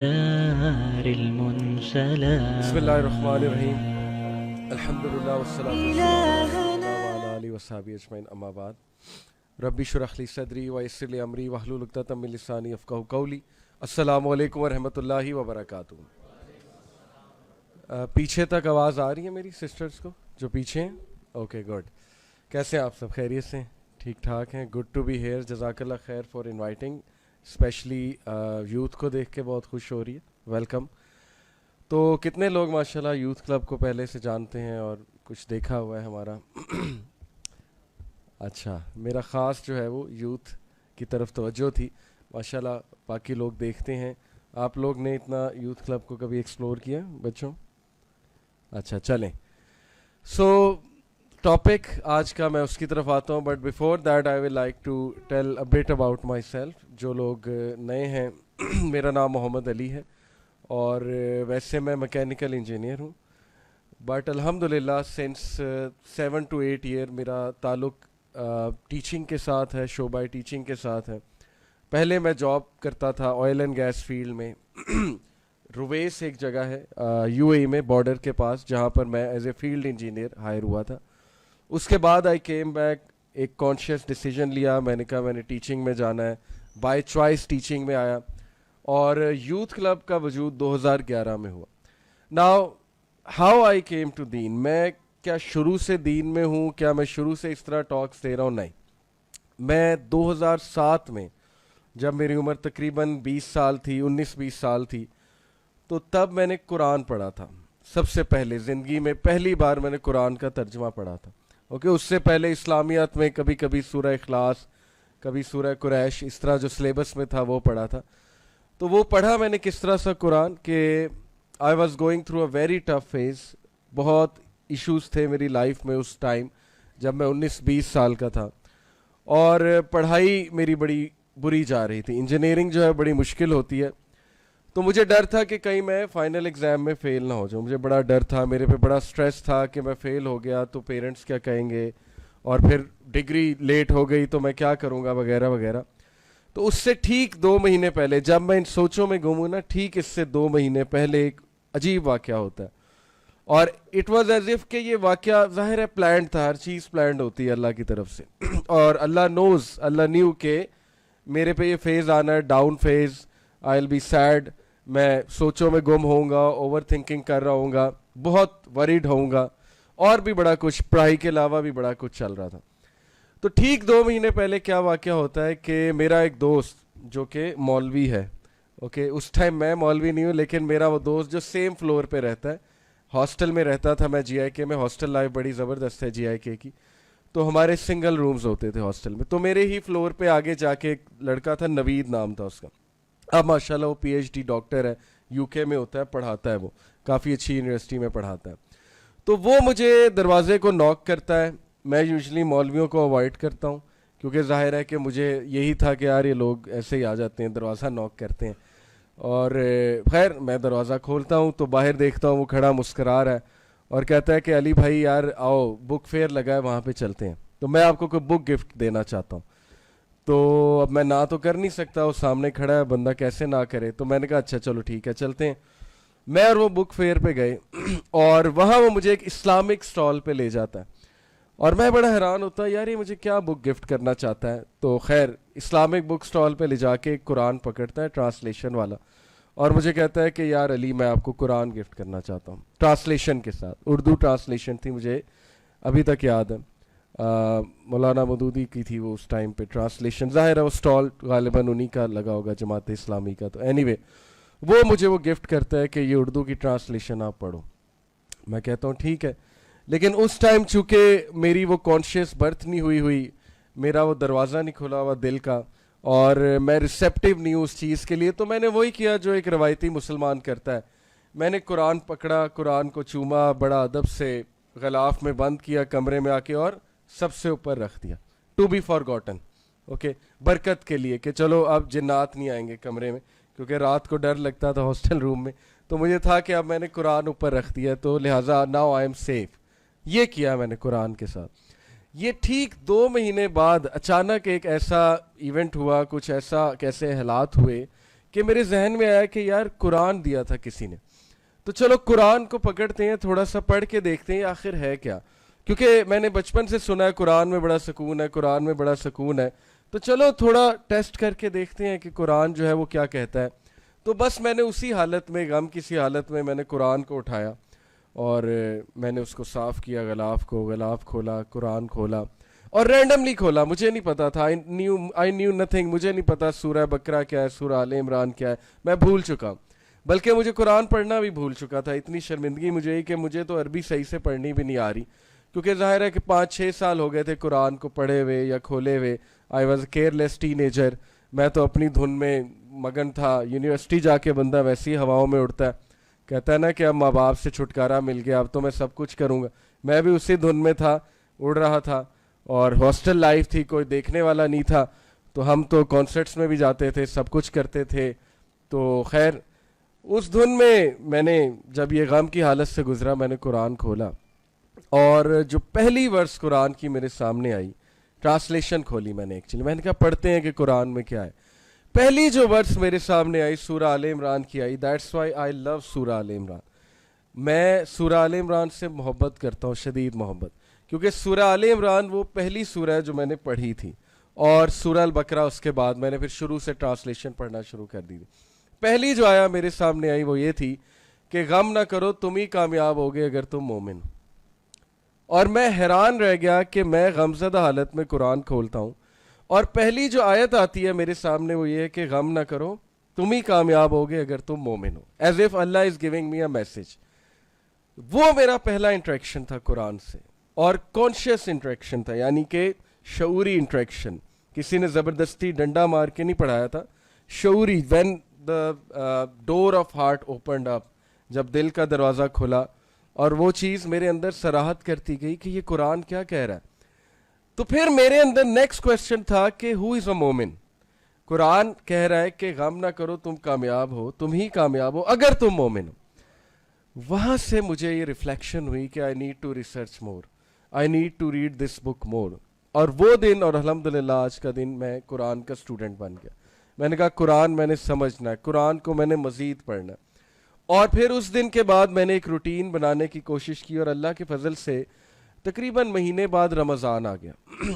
بسم اللہ الرحمن الرحیم الحمدللہ والصلاۃ والسلام علی رسول اللہ وعلی آلہ وصحبہ اجمعین اما بعد ربی اشرح لی صدری ویسر لی امری واحلل عقدۃ من لسانی یفقہوا قولی. السلام علیکم ورحمۃ اللہ وبرکاتہ. پیچھے تک آواز آ رہی ہے میری سسٹرز کو جو پیچھے ہیں؟ Okay good. کیسے ہیں آپ سب؟ خیریت سے ٹھیک ٹھاک ہیں؟ Good to be here. جزاک اللہ خیر فار انوائٹنگ. اسپیشلی یوتھ کو دیکھ کے بہت خوش ہو رہی ہے. ویلکم. تو کتنے لوگ ماشاءاللہ یوتھ کلب کو پہلے سے جانتے ہیں اور کچھ دیکھا ہوا ہے ہمارا؟ اچھا، میرا خاص جو ہے وہ یوتھ کی طرف توجہ تھی. ماشاءاللہ باقی لوگ دیکھتے ہیں. آپ لوگ نے اتنا یوتھ کلب کو کبھی ایکسپلور کیا بچوں؟ اچھا چلیں. سو ٹاپک آج کا میں اس کی طرف آتا ہوں، but before that I will like to tell a bit about myself. جو لوگ نئے ہیں، میرا نام محمد علی ہے اور ویسے میں میکینیکل انجینئر ہوں. بٹ الحمدللہ سنس 7 to 8 ایئر میرا تعلق ٹیچنگ کے ساتھ ہے، شعبہ ٹیچنگ کے ساتھ ہے. پہلے میں جاب کرتا تھا آئل اینڈ گیس فیلڈ میں. رویس ایک جگہ ہے یو اے میں بارڈر کے پاس، جہاں پر میں as a field engineer hire ہوا تھا. اس کے بعد آئی کیم بیک، ایک کانشیس ڈیسیجن لیا. میں نے کہا میں نے ٹیچنگ میں جانا ہے. بائی چوائس ٹیچنگ میں آیا اور یوتھ کلب کا وجود 2011 میں ہوا. Now how I came to دین. میں کیا شروع سے دین میں ہوں؟ کیا میں شروع سے اس طرح ٹاکس دے رہا ہوں؟ نہیں. میں 2007 میں جب میری عمر تقریباً 20 سال تھی، 19-20 سال تھی، تو تب میں نے قرآن پڑھا تھا. سب سے پہلے زندگی میں پہلی بار میں نے قرآن کا ترجمہ پڑھا تھا. اوکے، اس سے پہلے اسلامیات میں کبھی کبھی سورہ اخلاص، کبھی سورہ قریش، اس طرح جو سلیبس میں تھا وہ پڑھا تھا. تو وہ پڑھا میں نے کس طرح سا قرآن کہ I was going through a very tough phase. بہت ایشوز تھے میری لائف میں اس ٹائم جب میں 19-20 سال کا تھا، اور پڑھائی میری بڑی بری جا رہی تھی. انجینئرنگ جو ہے بڑی مشکل ہوتی ہے. تو مجھے ڈر تھا کہ کہیں میں فائنل ایگزام میں فیل نہ ہو جاؤں. مجھے بڑا ڈر تھا، میرے پہ بڑا سٹریس تھا کہ میں فیل ہو گیا تو پیرنٹس کیا کہیں گے، اور پھر ڈگری لیٹ ہو گئی تو میں کیا کروں گا وغیرہ وغیرہ. تو اس سے ٹھیک 2 مہینے پہلے جب میں ان سوچوں میں گم ہوں نا، ٹھیک اس سے 2 مہینے پہلے ایک عجیب واقعہ ہوتا ہے. اور اٹ واز ایز اف کہ یہ واقعہ ظاہر ہے پلانڈ تھا. ہر چیز پلانڈ ہوتی ہے اللہ کی طرف سے. اور اللہ نوز، اللہ نیو کہ میرے پہ یہ فیز آنا ہے، down phase. I will be sad. میں سوچوں میں گم ہوں گا، اوور تھنکنگ کر رہا ہوں گا، بہت وریڈ ہوں گا، اور بھی بڑا کچھ، پڑھائی کے علاوہ بھی بڑا کچھ چل رہا تھا. تو ٹھیک 2 مہینے پہلے کیا واقعہ ہوتا ہے کہ میرا ایک دوست جو کہ مولوی ہے، اوکے، اس ٹائم میں مولوی نہیں ہوں لیکن میرا وہ دوست جو سیم فلور پہ رہتا ہے، ہاسٹل میں رہتا تھا. میں جی آئی کے میں، ہاسٹل لائف بڑی زبردست ہے جی آئی کے کی. تو ہمارے سنگل رومز ہوتے تھے ہاسٹل میں. تو میرے ہی فلور پہ آگے جا کے ایک لڑکا تھا، نوید نام تھا اس کا. اب ماشاءاللہ وہ پی ایچ ڈی ڈاکٹر ہے، یو کے میں ہوتا ہے، پڑھاتا ہے، وہ کافی اچھی یونیورسٹی میں پڑھاتا ہے. تو وہ مجھے دروازے کو ناک کرتا ہے. میں یوزلی مولویوں کو اوائڈ کرتا ہوں کیونکہ ظاہر ہے کہ مجھے یہی تھا کہ یار یہ لوگ ایسے ہی آ جاتے ہیں، دروازہ ناک کرتے ہیں. اور خیر میں دروازہ کھولتا ہوں تو باہر دیکھتا ہوں وہ کھڑا مسکرا رہا ہے اور کہتا ہے کہ علی بھائی یار آؤ، بک فیئر لگا ہے وہاں پہ چلتے ہیں، تو میں آپ کو کوئی بک گفٹ دینا چاہتا ہوں. تو اب میں نہ تو کر نہیں سکتا، وہ سامنے کھڑا ہے بندہ، کیسے نہ کرے. تو میں نے کہا اچھا چلو ٹھیک ہے چلتے ہیں. میں اور وہ بک فیئر پہ گئے اور وہاں وہ مجھے ایک اسلامک سٹال پہ لے جاتا ہے اور میں بڑا حیران ہوتا یار یہ مجھے کیا بک گفٹ کرنا چاہتا ہے. تو خیر اسلامک بک سٹال پہ لے جا کے ایک قرآن پکڑتا ہے ٹرانسلیشن والا اور مجھے کہتا ہے کہ یار علی میں آپ کو قرآن گفٹ کرنا چاہتا ہوں، ٹرانسلیشن کے ساتھ. اردو ٹرانسلیشن تھی، مجھے ابھی تک یاد ہے، مولانا مودودی کی تھی وہ اس ٹائم پہ ٹرانسلیشن. ظاہر ہے وہ سٹال غالباً انہی کا لگا ہوگا، جماعت اسلامی کا. تو اینی وے وہ مجھے وہ گفٹ کرتا ہے کہ یہ اردو کی ٹرانسلیشن آپ پڑھو. میں کہتا ہوں ٹھیک ہے، لیکن اس ٹائم چونکہ میری وہ کانشیس برتھ نہیں ہوئی، میرا وہ دروازہ نہیں کھلا ہوا دل کا، اور میں ریسیپٹیو نہیں ہوں اس چیز کے لیے. تو میں نے وہی کیا جو ایک روایتی مسلمان کرتا ہے. میں نے قرآن پکڑا، قرآن کو چوما، بڑا ادب سے غلاف میں بند کیا کمرے میں آ کے اور سب سے اوپر رکھ دیا. To be forgotten, okay, برکت کے لیے کہ چلو اب جنات نہیں آئیں گے کمرے میں، کیونکہ رات کو ڈر لگتا تھا ہاسٹل روم میں. تو مجھے تھا کہ اب میں نے قرآن اوپر رکھ دیا تو لہٰذا ناؤ آئی ایم سیف. یہ کیا میں نے قرآن کے ساتھ. یہ ٹھیک 2 مہینے بعد اچانک ایک ایسا ایونٹ ہوا، کچھ ایسا کیسے حالات ہوئے کہ میرے ذہن میں آیا کہ یار قرآن دیا تھا کسی نے, تو چلو قرآن کو پکڑتے ہیں, تھوڑا سا پڑھ کے دیکھتے ہیں آخر ہے کیا, کیونکہ میں نے بچپن سے سنا ہے قرآن میں بڑا سکون ہے, قرآن میں بڑا سکون ہے, تو چلو تھوڑا ٹیسٹ کر کے دیکھتے ہیں کہ قرآن جو ہے وہ کیا کہتا ہے. تو بس میں نے اسی حالت میں, غم کی سی حالت میں, میں نے قرآن کو اٹھایا اور میں نے اس کو صاف کیا, غلاف کو, غلاف کھولا, قرآن کھولا اور رینڈملی کھولا. مجھے نہیں پتا تھا, آئی نیو نتھنگ, مجھے نہیں پتا سورہ بقرہ کیا ہے, سورہ آل عمران کیا ہے, میں بھول چکا, بلکہ مجھے قرآن پڑھنا بھی بھول چکا تھا. اتنی شرمندگی مجھے کہ مجھے تو عربی صحیح سے پڑھنی بھی نہیں آ رہی, کیونکہ ظاہر ہے کہ 5-6 سال ہو گئے تھے قرآن کو پڑھے ہوئے یا کھولے ہوئے. I was care less ten ager, میں تو اپنی دھن میں مگن تھا. یونیورسٹی جا کے بندہ ویسی ہواؤں میں اڑتا ہے, کہتا ہے نا کہ اب ماں باپ سے چھٹکارا مل گیا, اب تو میں سب کچھ کروں گا. میں بھی اسی دھن میں تھا, اڑ رہا تھا, اور ہاسٹل لائف تھی, کوئی دیکھنے والا نہیں تھا, تو ہم تو کانسرٹس میں بھی جاتے تھے, سب کچھ کرتے تھے. تو خیر اس دھن میں نے جب یہ غم کی حالت سے گزرا, میں نے قرآن کھولا اور جو پہلی ورس قرآن کی میرے سامنے آئی, ٹرانسلیشن کھولی میں نے, ایکچولی میں نے کہا پڑھتے ہیں کہ قرآن میں کیا ہے. پہلی جو ورس میرے سامنے آئی سورہ آل عمران کی آئی. دیٹس وائی آئی لو سورہ آل عمران. میں سورہ آل عمران سے محبت کرتا ہوں, شدید محبت, کیونکہ سورہ آل عمران وہ پہلی سورہ ہے جو میں نے پڑھی تھی, اور سورہ البقرہ اس کے بعد میں نے پھر شروع سے ٹرانسلیشن پڑھنا شروع کر دی تھی. پہلی جو آیا میرے سامنے آئی وہ یہ تھی کہ غم نہ کرو تم ہی کامیاب ہوگے اگر تم مومن ہو. اور میں حیران رہ گیا کہ میں غمزدہ حالت میں قرآن کھولتا ہوں اور پہلی جو آیت آتی ہے میرے سامنے وہ یہ ہے کہ غم نہ کرو تم ہی کامیاب ہوگے اگر تم مومن ہو. As if Allah is giving me a message. وہ میرا پہلا انٹریکشن تھا قرآن سے, اور کانشیس انٹریکشن تھا, یعنی کہ شعوری انٹریکشن. کسی نے زبردستی ڈنڈا مار کے نہیں پڑھایا تھا, شعوری. When the door of heart opened up, جب دل کا دروازہ کھلا اور وہ چیز میرے اندر صراحت کرتی گئی کہ یہ قرآن کیا کہہ رہا ہے. تو پھر میرے اندر نیکسٹ کویسچن تھا کہ ہو از اے مومن. قرآن کہہ رہا ہے کہ غم نہ کرو تم کامیاب ہو, تم ہی کامیاب ہو اگر تم مومن ہو. وہاں سے مجھے یہ ریفلیکشن ہوئی کہ I need to research more, I need to read this book more. اور وہ دن, اور الحمدللہ آج کا دن میں قرآن کا اسٹوڈنٹ بن گیا. میں نے کہا قرآن میں نے سمجھنا ہے, قرآن کو میں نے مزید پڑھنا ہے. اور پھر اس دن کے بعد میں نے ایک روٹین بنانے کی کوشش کی, اور اللہ کے فضل سے تقریباً مہینے بعد رمضان آ گیا.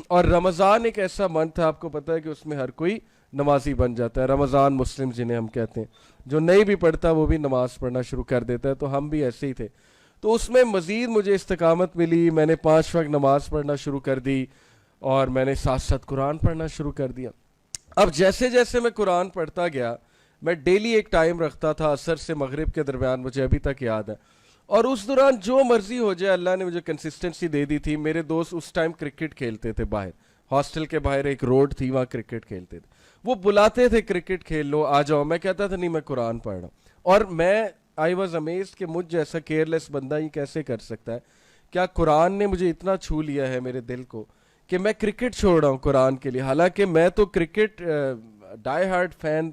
اور رمضان ایک ایسا منتھ ہے, آپ کو پتہ ہے کہ اس میں ہر کوئی نمازی بن جاتا ہے. رمضان مسلم جنہیں ہم کہتے ہیں, جو نہیں بھی پڑھتا وہ بھی نماز پڑھنا شروع کر دیتا ہے. تو ہم بھی ایسے ہی تھے. تو اس میں مزید مجھے استقامت ملی, میں نے 5 وقت نماز پڑھنا شروع کر دی, اور میں نے ساتھ ساتھ قرآن پڑھنا شروع کر دیا. اب جیسے جیسے میں قرآن پڑھتا گیا, میں ڈیلی ایک ٹائم رکھتا تھا عصر سے مغرب کے درمیان, مجھے ابھی تک یاد ہے. اور اس دوران جو مرضی ہو جائے, اللہ نے مجھے کنسسٹنسی دے دی تھی. میرے دوست اس ٹائم کرکٹ کھیلتے تھے باہر, ہاسٹل کے باہر ایک روڈ تھی, وہاں کرکٹ کھیلتے تھے. وہ بلاتے تھے کرکٹ کھیل لو, آ جاؤ. میں کہتا تھا نہیں, میں قرآن پڑھ رہا ہوں. اور میں آئی واز امیزڈ کہ مجھ جیسا کیئر لیس بندہ یہ کیسے کر سکتا ہے. کیا قرآن نے مجھے اتنا چھو لیا ہے میرے دل کو کہ میں کرکٹ چھوڑ رہا ہوں قرآن کے لیے. حالانکہ میں تو کرکٹ ڈائی ہارڈ فین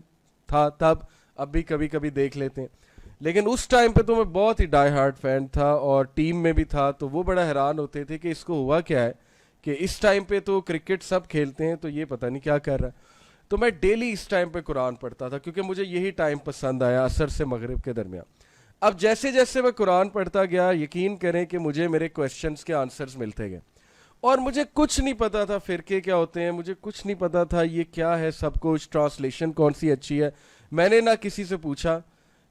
تھا تب, اب بھی کبھی کبھی دیکھ لیتے ہیں, لیکن اس ٹائم پہ تو میں بہت ہی ڈائی ہارڈ فین تھا, اور ٹیم میں بھی تھا. تو وہ بڑا حیران ہوتے تھے کہ اس کو ہوا کیا ہے کہ اس ٹائم پہ تو کرکٹ سب کھیلتے ہیں, تو یہ پتہ نہیں کیا کر رہا ہے. تو میں ڈیلی اس ٹائم پہ قرآن پڑھتا تھا, کیونکہ مجھے یہی ٹائم پسند آیا, عصر سے مغرب کے درمیان. اب جیسے جیسے میں قرآن پڑھتا گیا, یقین کریں کہ مجھے میرے کویسچنس کے آنسرز ملتے گئے. اور مجھے کچھ نہیں پتا تھا فرقے کیا ہوتے ہیں, مجھے کچھ نہیں پتا تھا یہ کیا ہے سب کچھ, ٹرانسلیشن کون سی اچھی ہے. میں نے نہ کسی سے پوچھا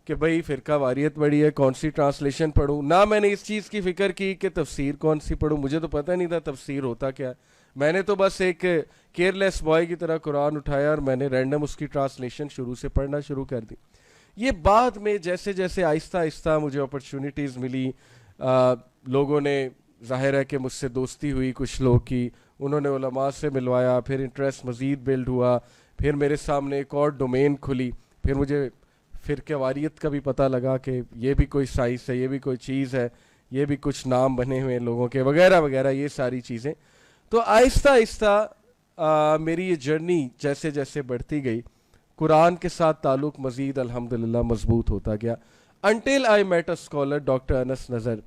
کہ بھئی فرقہ واریت بڑی ہے, کون سی ٹرانسلیشن پڑھوں. نہ میں نے اس چیز کی فکر کی کہ تفسیر کون سی پڑھوں, مجھے تو پتہ نہیں تھا تفسیر ہوتا کیا ہے. میں نے تو بس ایک کیئر لیس بوائے کی طرح قرآن اٹھایا, اور میں نے رینڈم اس کی ٹرانسلیشن شروع سے پڑھنا شروع کر دی. یہ بعد میں جیسے جیسے آہستہ آہستہ مجھے اپرچونیٹیز ملی, لوگوں نے, ظاہر ہے کہ مجھ سے دوستی ہوئی کچھ لوگ کی, انہوں نے علماء سے ملوایا, پھر انٹرسٹ مزید بلڈ ہوا, پھر میرے سامنے ایک اور ڈومین کھلی, پھر مجھے فرقہ واریت کا بھی پتہ لگا کہ یہ بھی کوئی سائنس ہے, یہ بھی کوئی چیز ہے, یہ بھی کچھ نام بنے ہوئے ہیں لوگوں کے, وغیرہ وغیرہ, یہ ساری چیزیں. تو آہستہ آہستہ میری یہ جرنی جیسے جیسے بڑھتی گئی, قرآن کے ساتھ تعلق مزید الحمدللہ مضبوط ہوتا گیا, until I meet a scholar doctor Anas Nazar,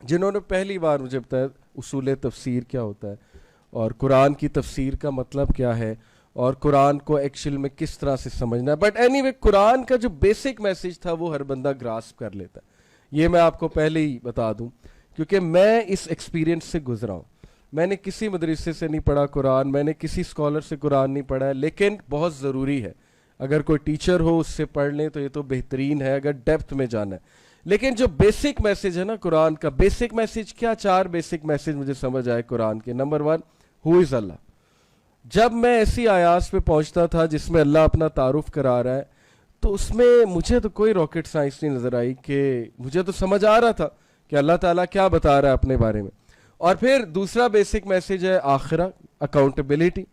جنہوں نے پہلی بار مجھے بتایا اصول تفسیر کیا ہوتا ہے اور قرآن کی تفسیر کا مطلب کیا ہے, اور قرآن کو ایکچوئل میں کس طرح سے سمجھنا ہے. بٹ اینی وے قرآن کا جو بیسک میسج تھا وہ ہر بندہ گراسپ کر لیتا ہے. یہ میں آپ کو پہلے ہی بتا دوں کیونکہ میں اس ایکسپیرینس سے گزرا ہوں. میں نے کسی مدرسے سے نہیں پڑھا قرآن, میں نے کسی اسکالر سے قرآن نہیں پڑھا ہے, لیکن بہت ضروری ہے اگر کوئی ٹیچر ہو اس سے پڑھ لیں تو یہ تو بہترین ہے اگر ڈیپتھ میں جانا ہے. لیکن جو بیسک میسج ہے نا قرآن کا, بیسک میسج کیا, 4 بیسک میسج مجھے سمجھ آئے قرآن کے. نمبر 1, ہو از اللہ. جب میں ایسی آیات پہ پہنچتا تھا جس میں اللہ اپنا تعارف کرا رہا ہے تو اس میں مجھے تو کوئی راکٹ سائنس نہیں نظر آئی, کہ مجھے تو سمجھ آ رہا تھا کہ اللہ تعالیٰ کیا بتا رہا ہے اپنے بارے میں. اور پھر دوسرا بیسک میسج ہے آخرہ, accountability,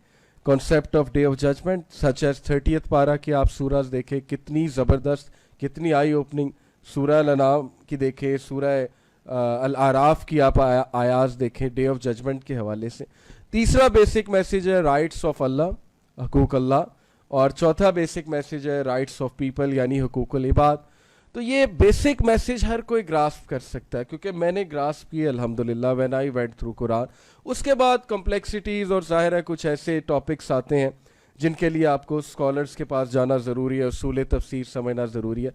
concept of day of judgement, such as 30th پارہ کی آپ سورج دیکھیں کتنی زبردست, کتنی آئی اوپننگ. سورہ الانعام کی دیکھیں, سورہ الاعراف کی آپ آیات دیکھیں ڈے آف ججمنٹ کے حوالے سے. تیسرا بیسک میسج ہے رائٹس آف اللہ, حقوق اللہ. اور چوتھا بیسک میسج ہے رائٹس آف پیپل یعنی حقوق العباد. تو یہ بیسک میسج ہر کوئی گراسپ کر سکتا ہے کیونکہ میں نے گراسپ کی الحمدللہ وین آئی وینٹ تھرو قرآن. اس کے بعد کمپلیکسٹیز اور ظاہر ہے کچھ ایسے ٹاپکس آتے ہیں جن کے لیے آپ کو اسکالرس کے پاس جانا ضروری ہے, اصول تفسیر سمجھنا ضروری ہے.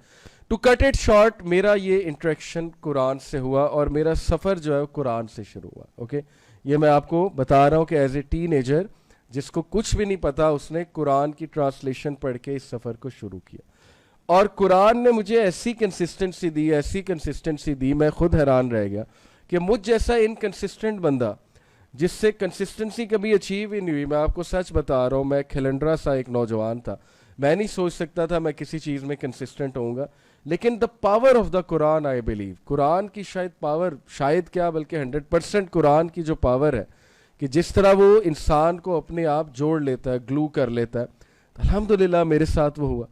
ٹو کٹ اٹ شارٹ, میرا یہ انٹریکشن قرآن سے ہوا اور میرا سفر جو ہے قرآن سے شروع ہوا. اوکے, یہ میں آپ کو بتا رہا ہوں کہ ایز اے ٹین ایجر جس کو کچھ بھی نہیں پتا اس نے قرآن کی ٹرانسلیشن پڑھ کے اس سفر کو شروع کیا. اور قرآن نے مجھے ایسی کنسسٹنسی دی, میں خود حیران رہ گیا کہ مجھ جیسا انکنسسٹنٹ بندہ جس سے کنسسٹنسی کبھی اچیو ہی نہیں ہوئی, میں آپ کو سچ بتا رہا ہوں, میں کھلنڈرا سا ایک نوجوان تھا, میں نہیں سوچ سکتا تھا میں کسی چیز میں کنسسٹنٹ ہوں گا. لیکن the power of the Quran, I believe, Quran کی شاید پاور, شاید کیا بلکہ 100% قرآن کی جو پاور ہے کہ جس طرح وہ انسان کو اپنے آپ جوڑ لیتا ہے, گلو کر لیتا ہے, الحمدللہ میرے ساتھ وہ ہوا.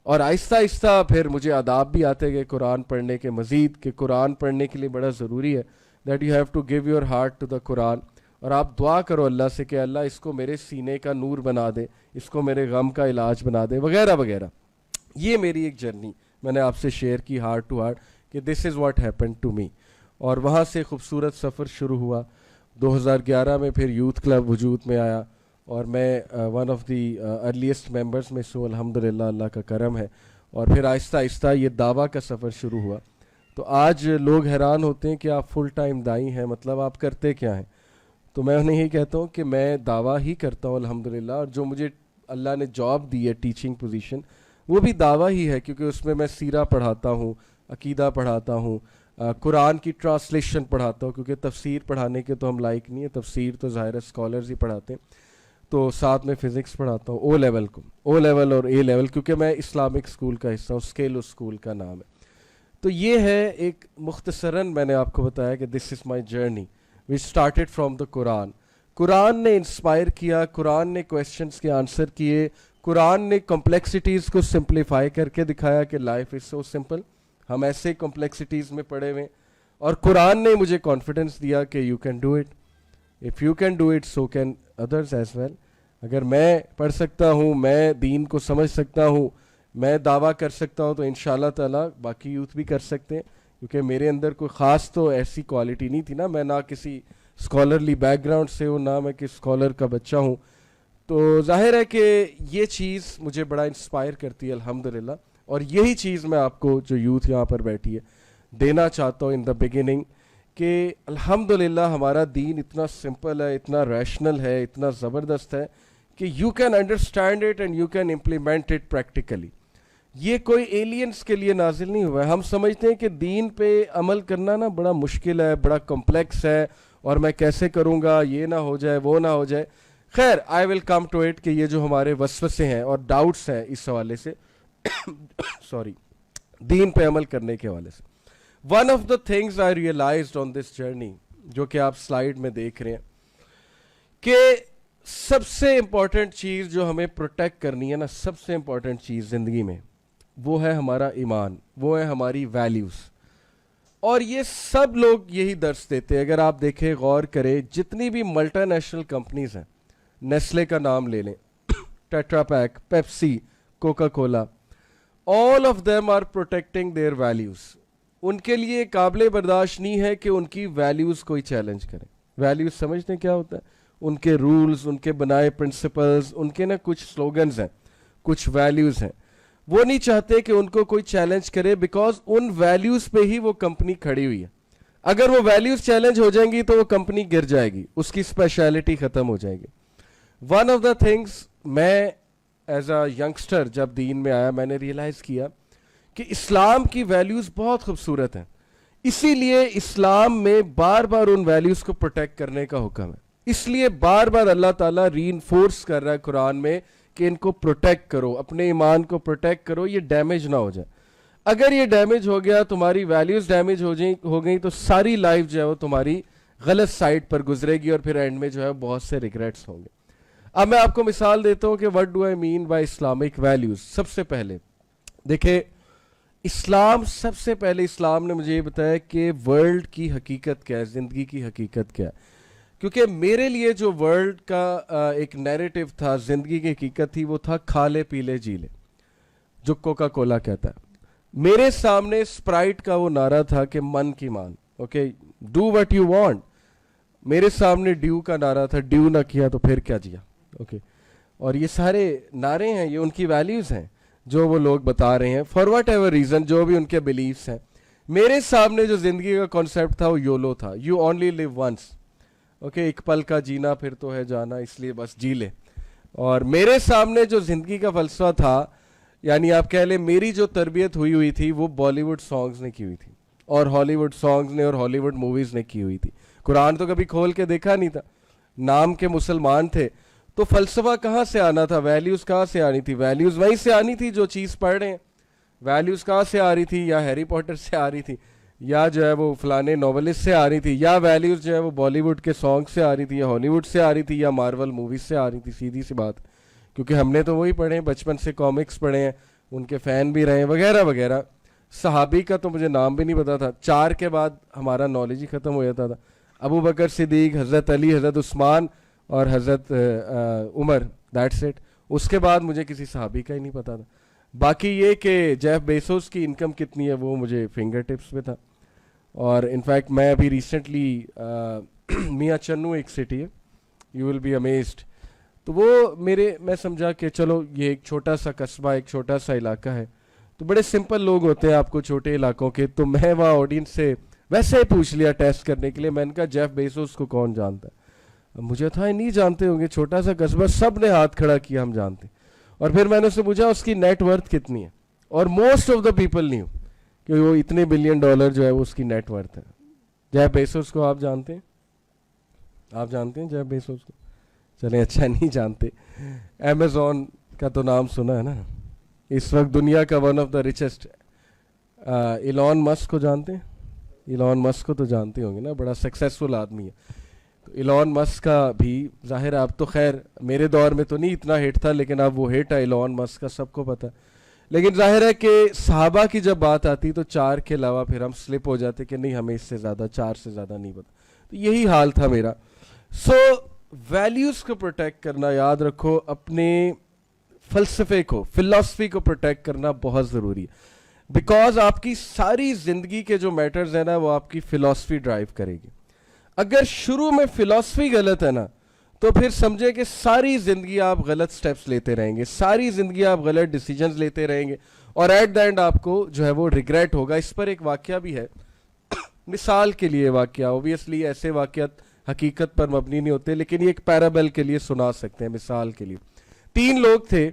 اور آہستہ آہستہ پھر مجھے آداب بھی آتے گئے قرآن پڑھنے کے مزید, کہ قرآن پڑھنے کے لیے بڑا ضروری ہے that you have to give your heart to the Quran. اور آپ دعا کرو اللہ سے کہ اللہ اس کو میرے سینے کا نور بنا دے, اس کو میرے غم کا علاج بنا دے, وغیرہ وغیرہ. یہ میری ایک جرنی میں نے آپ سے شیئر کی ہارٹ ٹو ہارٹ کہ this is what happen to me. اور وہاں سے خوبصورت سفر شروع ہوا. 2011 میں پھر یوتھ کلب وجود میں آیا اور میں one of the earliest members میں سوں, الحمدللہ اللہ کا کرم ہے. اور پھر آہستہ آہستہ یہ دعویٰ کا سفر شروع ہوا. تو آج لوگ حیران ہوتے ہیں کہ آپ فل ٹائم دائی ہیں, مطلب آپ کرتے کیا ہیں؟ تو میں انہیں یہی کہتا ہوں کہ میں دعویٰ ہی کرتا ہوں الحمدللہ, اور جو مجھے اللہ نے جاب دی ہے ٹیچنگ پوزیشن وہ بھی دعویٰ ہی ہے کیونکہ اس میں سیرہ پڑھاتا ہوں, عقیدہ پڑھاتا ہوں, قرآن کی ٹرانسلیشن پڑھاتا ہوں, کیونکہ تفسیر پڑھانے کے تو ہم لائق نہیں ہیں, تفسیر تو ظاہر ہے اسکالرز ہی پڑھاتے ہیں. تو ساتھ میں فزکس پڑھاتا ہوں, او لیول اور اے لیول, کیونکہ میں اسلامک اسکول کا حصہ ہوں, اسکیل اسکول کا نام ہے. تو یہ ہے ایک مختصراً میں نے آپ کو بتایا کہ this is my journey which started from the Quran. Quran نے انسپائر کیا, قرآن نے کویسچنس کے آنسر کیے, قرآن نے کمپلیکسٹیز کو سمپلیفائی کر کے دکھایا کہ لائف از سو سمپل, ہم ایسے کمپلیکسٹیز میں پڑے ہوئے. اور قرآن نے مجھے کانفیڈنس دیا کہ you can do it, if you can do it so can others as well. اگر میں پڑھ سکتا ہوں, میں دین کو سمجھ سکتا ہوں, میں دعویٰ کر سکتا ہوں, تو انشاءاللہ تعالیٰ باقی یوتھ بھی کر سکتے ہیں. کیونکہ میرے اندر کوئی خاص تو ایسی کوالٹی نہیں تھی نا, میں نہ کسی اسکالرلی بیک گراؤنڈ سے ہوں, نہ میں کسی اسکالر کا بچہ ہوں. تو ظاہر ہے کہ یہ چیز مجھے بڑا انسپائر کرتی ہے الحمدللہ. اور یہی چیز میں آپ کو جو یوتھ یہاں پر بیٹھی ہے دینا چاہتا ہوں ان دا بگننگ, کہ الحمدللہ ہمارا دین اتنا سمپل ہے, اتنا ریشنل ہے, اتنا زبردست ہے کہ you can understand it and you can implement it practically. یہ کوئی ایلینس کے لیے نازل نہیں ہوا ہے. ہم سمجھتے ہیں کہ دین پہ عمل کرنا نا بڑا مشکل ہے, بڑا کمپلیکس ہے, اور میں کیسے کروں گا, یہ نہ ہو جائے, وہ نہ ہو جائے. خیر, آئی ول کم ٹو اٹ کہ یہ جو ہمارے وسوسے ہیں اور ڈاؤٹس ہیں اس حوالے سے سوری دین پہ عمل کرنے کے حوالے سے, one of the things I realized on this journey, جو کہ آپ سلائیڈ میں دیکھ رہے ہیں, کہ سب سے امپورٹنٹ چیز جو ہمیں پروٹیکٹ کرنی ہے نا, سب سے امپورٹنٹ چیز زندگی میں, وہ ہے ہمارا ایمان, وہ ہے ہماری ویلیوز. اور یہ سب لوگ یہی درس دیتے ہیں. اگر آپ دیکھیں, غور کریں, جتنی بھی ملٹی نیشنل کمپنیز ہیں, نیسلے کا نام لے لیں, Tetra Pak, Pepsi, Coca Cola, all of them are protecting their values. ان کے لیے قابل برداشت نہیں ہے کہ ان کی ویلیوز کوئی چیلنج کرے. ویلیوز سمجھتے ہیں کیا ہوتا ہے؟ ان کے رولز, ان کے بنائے پرنسپلز, ان کے نا کچھ سلوگنز ہیں, کچھ ویلیوز ہیں, وہ نہیں چاہتے کہ ان کو کوئی چیلنج کرے, بیکاز ان ویلیوز پہ ہی وہ کمپنی کھڑی ہوئی ہے. اگر وہ ویلیوز چیلنج ہو جائیں گی تو وہ کمپنی گر جائے گی, اس کی اسپیشلٹی ختم ہو جائے گی. ون آف دا تھنگس, میں ایز اے ینگسٹر جب دین میں آیا میں نے ریئلائز کیا کہ اسلام کی ویلیوز بہت خوبصورت ہیں, اسی لیے اسلام میں بار بار ان ویلیوز کو پروٹیکٹ کرنے کا حکم ہے. اس لیے بار بار اللہ تعالیٰ ری انفورس کر رہا ہے قرآن میں کہ ان کو پروٹیکٹ کرو, اپنے ایمان کو پروٹیکٹ کرو, یہ ڈیمیج نہ ہو جائے. اگر یہ ڈیمیج ہو گیا, تمہاری ویلیوز ڈیمیج ہو گئی تو ساری لائف جو ہے وہ تمہاری غلط سائڈ پر گزرے گی, اور پھر اینڈ میں جو ہے بہت سے ریگریٹس ہوں گے. اب میں آپ کو مثال دیتا ہوں کہ what do I mean by Islamic values. سب سے پہلے دیکھیں, اسلام سب سے پہلے اسلام نے مجھے یہ بتایا کہ ورلڈ کی حقیقت کیا ہے, زندگی کی حقیقت کیا ہے. کیونکہ میرے لیے جو ورلڈ کا ایک نیریٹو تھا, زندگی کی حقیقت تھی, وہ تھا کھا لے پی لے جی لے, جو کوکا کولا کہتا ہے. میرے سامنے اسپرائٹ کا وہ نعرہ تھا کہ من کی مان, okay, do what you want. میرے سامنے ڈیو کا نعرہ تھا, ڈیو نہ کیا تو پھر کیا جیا, اوکے. اور یہ سارے نعرے ہیں, یہ ان کی ویلیوز ہیں جو وہ لوگ بتا رہے ہیں فار واٹ ایور ریزن, جو بھی ان کے بلیفس ہیں. میرے سامنے جو زندگی کا کانسیپٹ تھا وہ یولو تھا, you only live once, okay, ایک پل کا جینا پھر تو ہے جانا, اس لیے بس جی لے. اور میرے سامنے جو زندگی کا فلسفہ تھا, یعنی آپ کہہ لیں میری جو تربیت ہوئی تھی وہ بالی ووڈ سانگز نے کی ہوئی تھی, اور ہالی ووڈ سانگز نے اور ہالی ووڈ موویز نے کی ہوئی تھی. قرآن تو کبھی کھول کے دیکھا نہیں تھا. نام کے مسلمان تھے تو فلسفہ کہاں سے آنا تھا, ویلیوز کہاں سے آنی تھی؟ ویلیوز وہیں سے آنی تھی جو چیز پڑھ رہے ہیں. ویلیوز کہاں سے آ رہی تھی؟ یا ہیری پوٹر سے آ رہی تھی, یا جو ہے وہ فلانے ناولسٹ سے آ رہی تھی, یا ویلیوز جو ہے وہ بالی ووڈ کے سانگ سے آ رہی تھی, یا ہالی ووڈ سے آ رہی تھی, یا مارول موویز سے آ رہی تھی. سیدھی سی بات, کیونکہ ہم نے تو وہی پڑھے ہیں, بچپن سے کامکس پڑھے ہیں, ان کے فین بھی رہے ہیں وغیرہ وغیرہ. صحابی کا تو مجھے نام بھی نہیں پتا تھا, 4 کے بعد ہمارا نالج ہی ختم ہو جاتا تھا. ابو بکر صدیق, حضرت علی, حضرت عثمان اور حضرت عمر, دیٹس اٹ. اس کے بعد مجھے کسی صحابی کا ہی نہیں پتا تھا. باقی یہ کہ جیف بیسوس کی انکم کتنی ہے وہ مجھے فنگر ٹپس پہ تھا. اور انفیکٹ میں ابھی ریسنٹلی میاں چنو ایک سٹی ہے, یو ول بی امیزڈ, تو وہ میں سمجھا کہ چلو یہ ایک چھوٹا سا قصبہ, ایک چھوٹا سا علاقہ ہے, تو بڑے سمپل لوگ ہوتے ہیں آپ کو چھوٹے علاقوں کے. تو میں وہاں آڈینس سے ویسے ہی پوچھ لیا ٹیسٹ کرنے کے لیے, میں نے کہا جیف بیسوس کو کون جانتا ہے؟ مجھے تھا نہیں جانتے ہوں گے, چھوٹا سا قصبہ, سب نے ہاتھ کھڑا کیا ہم جانتے. اور پھر میں نے اس سے پوچھا اس کی نیٹ ورتھ کتنی ہے, اور most of the people new کہ وہ اتنے بلین ڈالر جو ہے وہ اس کی نیٹ ورتھ ہے. جیف بیسوس کو آپ جانتے ہیں؟ آپ جانتے ہیں جیف بیسوس کو؟ چلیں اچھا نہیں جانتے. امیزون کا تو نام سنا ہے نا, اس وقت دنیا کا one of the richest. Elon Musk کو جانتے ہیں؟ ایلون مسک کو تو جانتے ہوں گے نا, بڑا سکسیسفل آدمی ہے. تو ایلون مسک کا بھی ظاہر ہے, اب تو خیر میرے دور میں تو نہیں اتنا ہٹ تھا, لیکن اب وہ ہٹ ہے ایلون مسک کا, سب کو پتہ. لیکن ظاہر ہے کہ صحابہ کی جب بات آتی تو 4 کے علاوہ پھر ہم سلپ ہو جاتے کہ نہیں ہمیں اس سے زیادہ, 4 سے زیادہ نہیں پتا. تو یہی حال تھا میرا. سو ویلیوز کو پروٹیکٹ کرنا, یاد رکھو, اپنے فلسفے کو, فلاسفی کو پروٹیکٹ کرنا بہت ضروری ہے. بیکاز آپ کی ساری زندگی کے جو میٹرز ہیں نا وہ آپ کی فلاسفی ڈرائیو کرے گی. اگر شروع میں فلاسفی غلط ہے نا تو پھر سمجھے کہ ساری زندگی آپ غلط سٹیپس لیتے رہیں گے, ساری زندگی آپ غلط ڈیسیجنز لیتے رہیں گے, اور ایٹ دا اینڈ آپ کو جو ہے وہ ریگریٹ ہوگا. اس پر ایک واقعہ بھی ہے, مثال کے لیے واقعہ, اوبیسلی ایسے واقعات حقیقت پر مبنی نہیں ہوتے, لیکن یہ ایک پیرابل کے لیے سنا سکتے ہیں, مثال کے لیے. 3 لوگ تھے,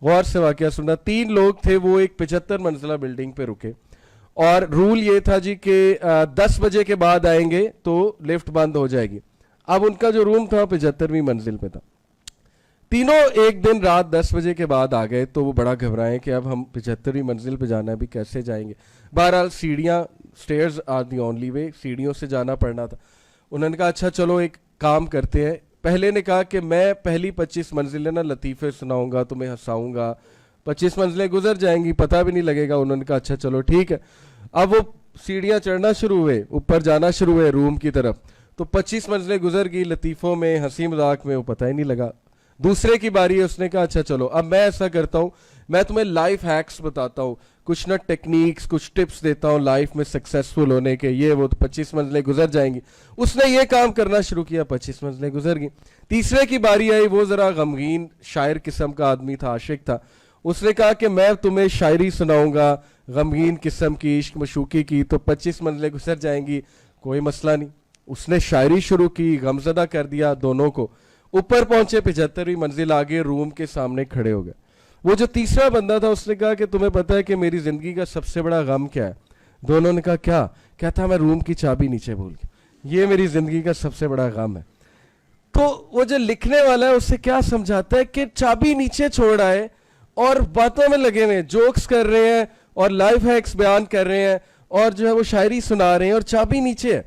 غور سے واقعہ سننا. 3 لوگ تھے, وہ ایک 75 منزلہ بلڈنگ پہ رکے, اور رول یہ تھا جی کہ 10 بجے کے بعد آئیں گے تو لفٹ بند ہو جائے گی. اب ان کا جو روم تھا 75ویں منزل پہ تھا. تینوں ایک دن رات 10 بجے کے بعد آ گئے, تو وہ بڑا گھبرائے کہ اب ہم 75ویں منزل پہ جانا ہے, ابھی کیسے جائیں گے. بہرحال سیڑھیاں, stairs are the only way, سیڑھیوں سے جانا پڑنا تھا. انہوں نے کہا اچھا چلو ایک کام کرتے ہیں. پہلے نے کہا کہ میں پہلی 25 منزلیں نا لطیفے سناؤں گا, تمہیں ہنساؤں گا, 25 منزلیں گزر جائیں گی, پتہ بھی نہیں لگے گا. انہوں نے کہا اچھا چلو ٹھیک ہے. اب وہ سیڑھیاں چڑھنا شروع ہوئے, اوپر جانا شروع ہوئے روم کی طرف, تو 25 منزلیں گزر گئی, لطیفوں میں, ہنسی مذاق میں, وہ پتہ ہی نہیں لگا. دوسرے کی باری ہے, اس نے کہا اچھا چلو اب میں ایسا کرتا ہوں میں تمہیں لائف ہیکس بتاتا ہوں, کچھ نہ ٹیکنیکس, کچھ ٹپس دیتا ہوں لائف میں سکسیسفل ہونے کے, یہ وہ, تو 25 منزلیں گزر جائیں گی. اس نے یہ کام کرنا شروع کیا, 25 منزلیں گزر گئیں. تیسرے کی باری آئی, وہ ذرا غمگین شاعر قسم کا آدمی تھا, عاشق تھا. اس نے کہا کہ میں تمہیں شاعری سناؤں گا غمگین قسم کی, عشق مشوقی کی, تو 25 منزلیں گزر جائیں گی, کوئی مسئلہ نہیں. اس نے شاعری شروع کی, غمزدہ کر دیا دونوں کو. اوپر پہنچے, 75ویں منزل آگے روم کے سامنے کھڑے ہو گئے. وہ جو تیسرا بندہ تھا اس نے کہا کہ تمہیں پتہ ہے کہ میری زندگی کا سب سے بڑا غم کیا ہے؟ دونوں نے کہا کیا؟ کہتا میں روم کی چابی نیچے بھول گیا, یہ میری زندگی کا سب سے بڑا غم ہے. تو وہ جو لکھنے والا ہے اسے کیا سمجھاتا ہے کہ چابی نیچے چھوڑ آئے اور باتوں میں لگے ہوئے, جوکس کر رہے ہیں اور لائف ہیکس بیان کر رہے ہیں اور جو ہے وہ شاعری سنا رہے ہیں اور چابی نیچے ہے.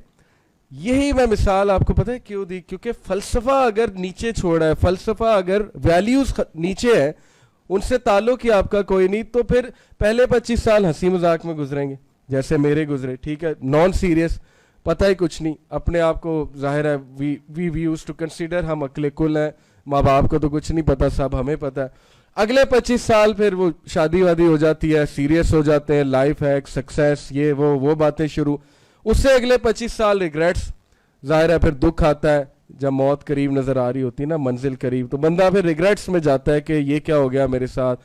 یہی میں مثال آپ کو پتہ ہے کیوں دی, کیونکہ فلسفہ اگر نیچے چھوڑا ہے, فلسفہ اگر ویلیوز نیچے ہے, ان سے تعلق ہی آپ کا کوئی نہیں, تو پھر پہلے 25 سال ہنسی مذاق میں گزریں گے جیسے میرے گزرے, ٹھیک ہے, نان سیریس, پتہ ہی کچھ نہیں, اپنے آپ کو ظاہر ہے وی یوز ٹو کنسیڈر ہم عقل کل ہیں, ماں باپ کو تو کچھ نہیں پتہ, سب ہمیں پتہ ہے. اگلے 25 سال پھر وہ شادی وادی ہو جاتی ہے, سیریس ہو جاتے ہیں, لائف ہیک, سکسیس, یہ وہ باتیں شروع. اس سے اگلے 25 سال ریگریٹس, ظاہر ہے پھر دکھ آتا ہے جب موت قریب نظر آ رہی ہوتی ہے نا, منزل قریب, تو بندہ پھر ریگریٹس میں جاتا ہے کہ یہ کیا ہو گیا میرے ساتھ.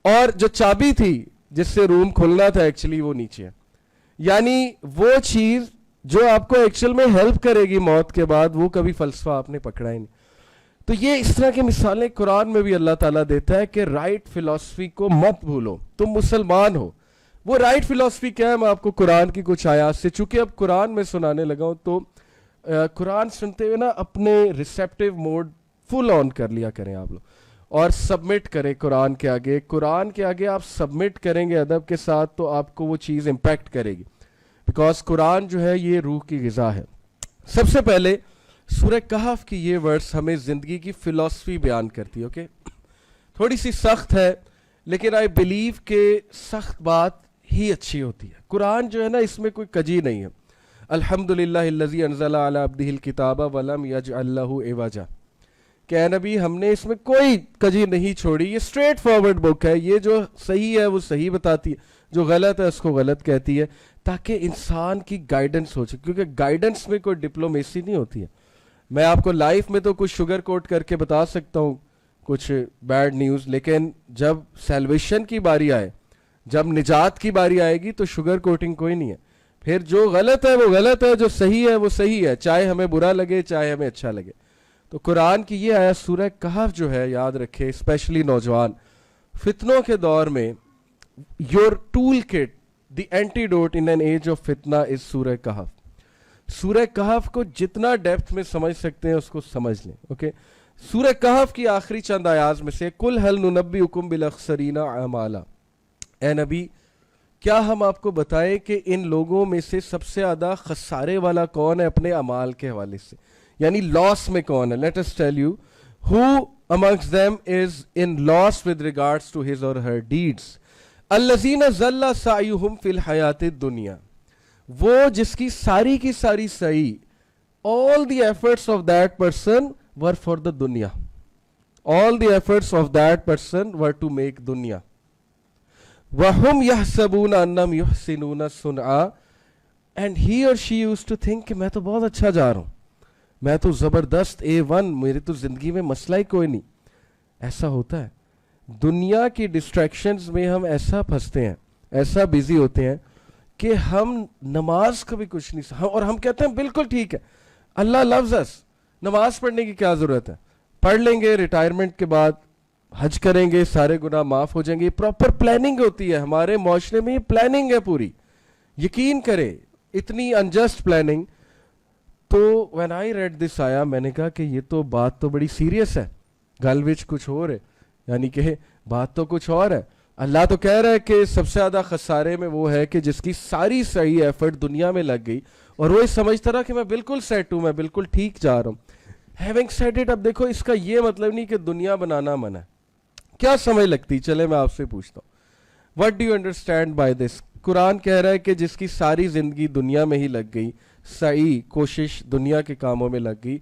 اور جو چابی تھی جس سے روم کھلنا تھا ایکچولی وہ نیچے ہے. یعنی وہ چیز جو آپ کو ایکچوئل میں ہیلپ کرے گی موت کے بعد, وہ کبھی فلسفہ آپ نے پکڑا ہی نہیں. تو یہ اس طرح کی مثالیں قرآن میں بھی اللہ تعالیٰ دیتا ہے کہ رائٹ فلسفی کو مت بھولو, تم مسلمان ہو. وہ رائٹ فلسفی کیا ہے, میں آپ کو قرآن کی کچھ آیات سے, چونکہ اب قرآن میں سنانے لگا ہوں تو قرآن سنتے ہوئے نا اپنے ریسیپٹیو موڈ فل آن کر لیا کریں آپ لوگ, اور سبمٹ کریں قرآن کے آگے. قرآن کے آگے آپ سبمٹ کریں گے ادب کے ساتھ تو آپ کو وہ چیز امپیکٹ کرے گی, بیکاز قرآن جو ہے یہ روح کی غذا ہے. سب سے پہلے سورہ کہف کی یہ ورڈز ہمیں زندگی کی فلسفی بیان کرتی ہے. اوکے, تھوڑی سی سخت ہے لیکن آئی بلیو کہ سخت بات ہی اچھی ہوتی ہے. قرآن جو ہے نا اس میں کوئی کجی نہیں ہے. الحمدللہ الذی انزل علی عبدہ الکتاب ولم یجعل لہ عوجا, کہ اے نبی ہم نے اس میں کوئی کجی نہیں چھوڑی, یہ اسٹریٹ فارورڈ بک ہے, یہ جو صحیح ہے وہ صحیح بتاتی ہے, جو غلط ہے اس کو غلط کہتی ہے, تاکہ انسان کی گائیڈنس ہو سکے. کیونکہ گائیڈنس میں کوئی ڈپلومیسی نہیں ہوتی ہے. میں آپ کو لائف میں تو کچھ شوگر کوٹ کر کے بتا سکتا ہوں کچھ بیڈ نیوز, لیکن جب سیلویشن کی باری آئے, جب نجات کی باری آئے گی تو شوگر کوٹنگ کوئی نہیں ہے. پھر جو غلط ہے وہ غلط ہے, جو صحیح ہے وہ صحیح ہے, چاہے ہمیں برا لگے چاہے ہمیں اچھا لگے. تو قرآن کی یہ آیت سورہ کہف جو ہے, یاد رکھے اسپیشلی نوجوان, فتنوں کے دور میں your tool kit, the antidote in an age of فتنہ از سورہ کہف. سورہ کہف کو جتنا ڈیپتھ میں سمجھ سکتے ہیں اس کو سمجھ لیں. اوکے, سورہ کہف کی آخری چند آیات میں سے, قل هل ننبئکم بالاخسرین اعمالا, اے نبی کیا ہم آپ کو بتائیں کہ ان لوگوں میں سے سب سے زیادہ خسارے والا کون ہے اپنے اعمال کے حوالے سے, یعنی لاس میں کون ہے. Let us tell you who amongst them is in loss with regards to his or her deeds. الذین ضل سعیہم فی الحیات الدنیا, وہ جس کی ساری سعی, all the efforts of that person were for the dunya, all the efforts of that person were to make dunya. وَهُمْ يَحْسَبُونَ أَنَّمْ يُحْسِنُونَ صُنْعًا, and he or she used to think کہ میں تو بہت اچھا جا رہا ہوں, میں تو زبردست A1, میری تو زندگی میں مسئلہ ہی کوئی نہیں. ایسا ہوتا ہے دنیا کی ڈسٹریکشنز میں, ہم ایسا پھنستے ہیں, ایسا بیزی ہوتے ہیں کہ ہم نماز کا بھی کچھ نہیں, اور ہم کہتے ہیں بالکل ٹھیک ہے, اللہ لوز اس, نماز پڑھنے کی کیا ضرورت ہے, پڑھ لیں گے, ریٹائرمنٹ کے بعد حج کریں گے, سارے گناہ معاف ہو جائیں گے. پراپر پلاننگ ہوتی ہے ہمارے معاشرے میں, یہ پلاننگ ہے پوری, یقین کرے, اتنی انجسٹ پلاننگ. تو وین آئی ریڈ دس آیا, میں نے کہا کہ یہ تو بات تو بڑی سیریس ہے, گل وچ کچھ اور ہے, یعنی کہ بات تو کچھ اور ہے. اللہ تو کہہ رہا ہے کہ سب سے زیادہ خسارے میں وہ ہے کہ جس کی ساری صحیح ایفرٹ دنیا میں لگ گئی اور وہ سمجھتا رہا کہ میں بالکل سیٹ ہوں, میں بالکل ٹھیک جا رہا ہوں. ہیونگ سیڈ اٹ, اب دیکھو اس کا یہ مطلب نہیں کہ دنیا بنانا منع ہے. کیا سمجھ لگتی, چلے میں آپ سے پوچھتا ہوں, what do you understand by this. Quran کہہ رہا ہے کہ جس کی ساری زندگی دنیا میں ہی لگ گئی, صحیح کوشش دنیا کے کاموں میں لگ گئی,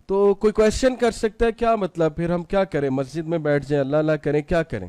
تو کوئی کویشچن کر سکتا ہے کیا مطلب, پھر ہم کیا کریں, مسجد میں بیٹھ جائیں, اللہ اللہ کریں, کیا کریں.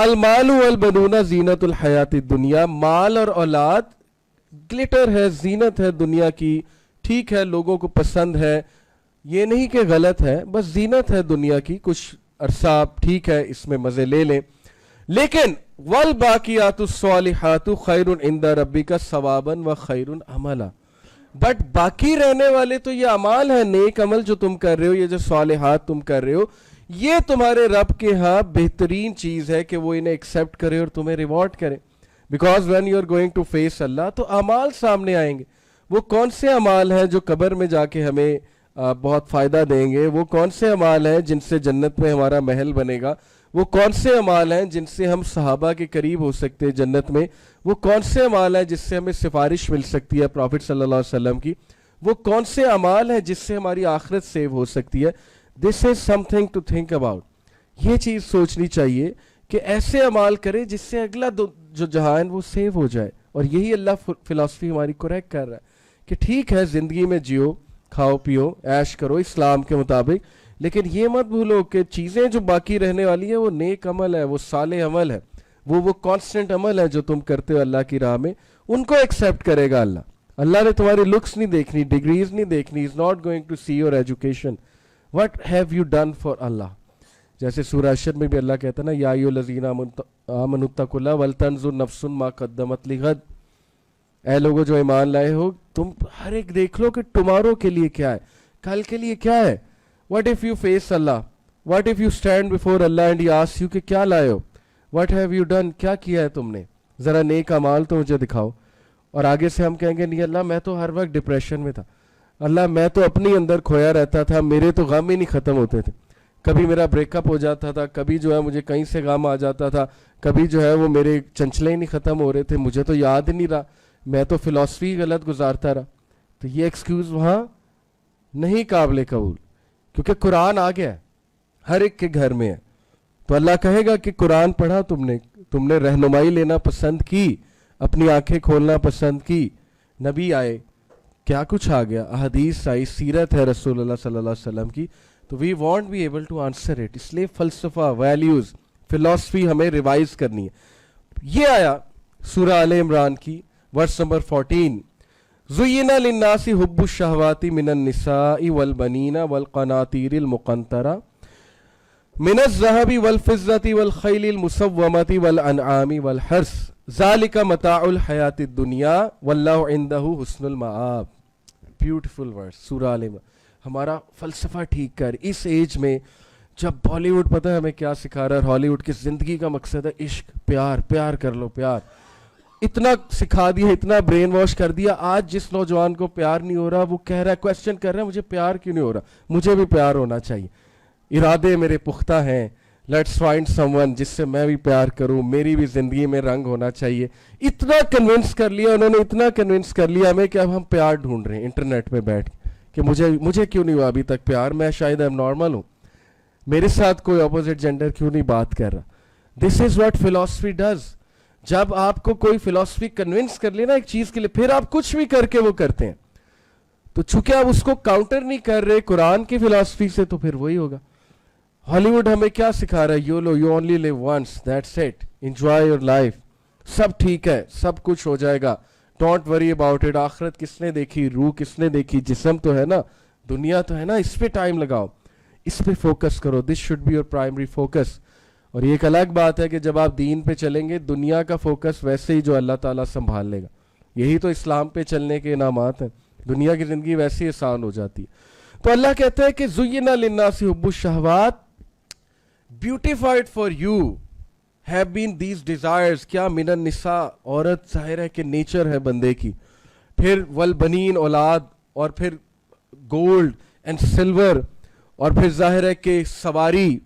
المال والبنون زینت الحیات الدنیا، مال اور اولاد گلٹر ہے، زینت ہے دنیا کی، ٹھیک ہے لوگوں کو پسند ہے، یہ نہیں کہ غلط ہے، بس زینت ہے دنیا کی، کچھ عرصہ آپ ٹھیک ہے اس میں مزے لے لیں، لیکن والباقیات الصالحات خیر عند ربک ثوابا وخیر عملا، بٹ باقی رہنے والے تو یہ اعمال ہیں، نیک عمل جو تم کر رہے ہو، یہ جو صالحات تم کر رہے ہو، یہ تمہارے رب کے ہاں بہترین چیز ہے کہ وہ انہیں ایکسیپٹ کرے اور تمہیں ریوارڈ کرے، because when you are going to face Allah تو اعمال سامنے آئیں گے، وہ کون سے اعمال ہیں جو قبر میں جا کے ہمیں بہت فائدہ دیں گے، وہ کون سے اعمال ہیں جن سے جنت میں ہمارا محل بنے گا، وہ کون سے اعمال ہیں جن سے ہم صحابہ کے قریب ہو سکتے ہیں جنت میں، وہ کون سے اعمال ہیں جس سے ہمیں سفارش مل سکتی ہے پروفٹ صلی اللہ علیہ وسلم کی، وہ کون سے اعمال ہیں جس سے ہماری آخرت سیو ہو سکتی ہے. This is something to think about. یہ چیز سوچنی چاہیے کہ ایسے اعمال کرے جس سے اگلا جو جہان وہ سیو ہو جائے. اور یہی اللہ فلاسفی ہماری کریکٹ کر رہا ہے کہ ٹھیک ہے زندگی میں جیو، کھاؤ پیو، عیش کرو اسلام کے مطابق، لیکن یہ مت بھولو کہ چیزیں جو باقی رہنے والی ہیں وہ نیک عمل ہے، وہ صالح عمل ہے، وہ کانسٹنٹ عمل ہے جو تم کرتے ہو اللہ کی راہ میں، ان کو ایکسیپٹ کرے گا اللہ. اللہ نے تمہاری لکس نہیں دیکھنی، ڈگریز نہیں دیکھنی، is not going to see your education, what have you done for Allah. جیسے سورہ حشر میں بھی اللہ کہتا ہے نا، یا ایھا الذین آمنوا اتقوا اللہ ولتنظر نفس ما قدمت لغد، اے لوگوں جو ایمان لائے ہو تم ہر ایک دیکھ لو کہ ٹمارو کے لیے کیا ہے، کل کے لیے کیا ہے. What if you face Allah, what if you stand before Allah and he ask you کہ کیا لائے ہو، واٹ ہیو یو ڈن، کیا کیا ہے تم نے، ذرا نیک اعمال تو مجھے دکھاؤ. اور آگے سے ہم کہیں گے نہیں اللہ میں تو ہر وقت ڈپریشن میں تھا، اللہ میں تو اپنی اندر کھویا رہتا تھا، میرے تو غم ہی نہیں ختم ہوتے تھے، کبھی میرا بریک اپ ہو جاتا تھا، کبھی جو ہے مجھے کہیں سے غم آ جاتا تھا، کبھی جو ہے وہ میرے چنچلے ہی نہیں ختم ہو رہے تھے، مجھے تو یاد ہی نہیں رہا، میں تو فلاسفی غلط گزارتا رہا. تو یہ ایکسکیوز وہاں نہیں قابل قبول، کیونکہ قرآن آ گیا ہے، ہر ایک کے گھر میں ہے. تو اللہ کہے گا کہ قرآن پڑھا تم نے رہنمائی لینا پسند کی، اپنی آنکھیں کھولنا پسند کی، نبی آئے، کیا کچھ آ گیا، احادیث آئی، سیرت ہے رسول اللہ صلی اللہ علیہ وسلم کی، تو we want be able to answer it. اس لیے فلسفہ، ویلیوز، فلاسفی ہمیں ریوائز کرنی ہے. یہ آیا سورہ آل عمران کی ورس نمبر 14، زُيِّنَ لِلنَّاسِ حُبُّ الشَّهَوَاتِ مِنَ النِّسَاءِ وَالْبَنِينَ وَالْقَنَاطِيرِ الْمُقَنطَرَةِ مِنَ الذَّهَبِ وَالْفِضَّةِ وَالْخَيْلِ الْمُسَوَّمَةِ وَالْأَنْعَامِ وَالْحَرْثِ ذَلِكَ مَتَاعُ الْحَيَاةِ الدُّنْيَا وَاللَّهُ عِندَهُ حُسْنُ الْمَآبِ. بیوٹیفل ورڈ سورہ آل عمران. ہمارا فلسفہ ٹھیک کر اس ایج میں جب بالی ووڈ پتہ ہے ہمیں کیا سکھا رہا ہے، ہالی ووڈ کی زندگی کا مقصد ہے عشق، پیار، پیار کر لو، پیار اتنا سکھا دیا، اتنا برین واش کر دیا. آج جس نوجوان کو پیار نہیں ہو رہا وہ کہہ رہا ہے، کویسچن کر رہا ہے مجھے پیار کیوں نہیں ہو رہا، مجھے بھی پیار ہونا چاہیے، ارادے میرے پختہ ہیں، لیٹس فائنڈ سم ون جس سے میں بھی پیار کروں، میری بھی زندگی میں رنگ ہونا چاہیے. اتنا کنونس کر لیا انہوں نے، اتنا کنونس کر لیا ہمیں کہ اب ہم پیار ڈھونڈ رہے ہیں انٹرنیٹ پہ بیٹھ کے مجھے کیوں نہیں ہوا ابھی تک پیار، میں شاید اب نارمل ہوں، میرے ساتھ کوئی اپوزٹ جینڈر کیوں نہیں بات کر رہا. دس از واٹ فلاسفی ڈز. جب آپ کو کوئی فلاسفی کنونس کر لینا ایک چیز کے لیے، پھر آپ کچھ بھی کر کے وہ کرتے ہیں. تو چونکہ آپ اس کو کاؤنٹر نہیں کر رہے قرآن کی فلاسفی سے، تو پھر وہی ہوگا. ہالی ووڈ ہمیں کیا سکھا رہا ہے، you only live once, that's it, enjoy your life, سب ٹھیک ہے، سب کچھ ہو جائے گا، ڈونٹ وری اباؤٹ اٹ. آخرت کس نے دیکھی، روح کس نے دیکھی، جسم تو ہے نا، دنیا تو ہے نا، اس پہ ٹائم لگاؤ، اس پہ فوکس کرو. This should be your primary focus. اور یہ ایک الگ بات ہے کہ جب آپ دین پہ چلیں گے دنیا کا فوکس ویسے ہی جو اللہ تعالیٰ سنبھال لے گا. یہی تو اسلام پہ چلنے کے انعامات ہیں، دنیا کی زندگی ویسے ہی آسان ہو جاتی ہے. تو اللہ کہتا ہے کہ زُيِّنَ لِلنَّاسِ حُبُّ الشَّهَوَاتِ، beautified for you have been these desires. کیا؟ من النساء، عورت ظاہر ہے کہ نیچر ہے بندے کی، پھر والبنین، اولاد، اور پھر گولڈ اینڈ سلور، اور پھر ظاہر ہے کہ سواری،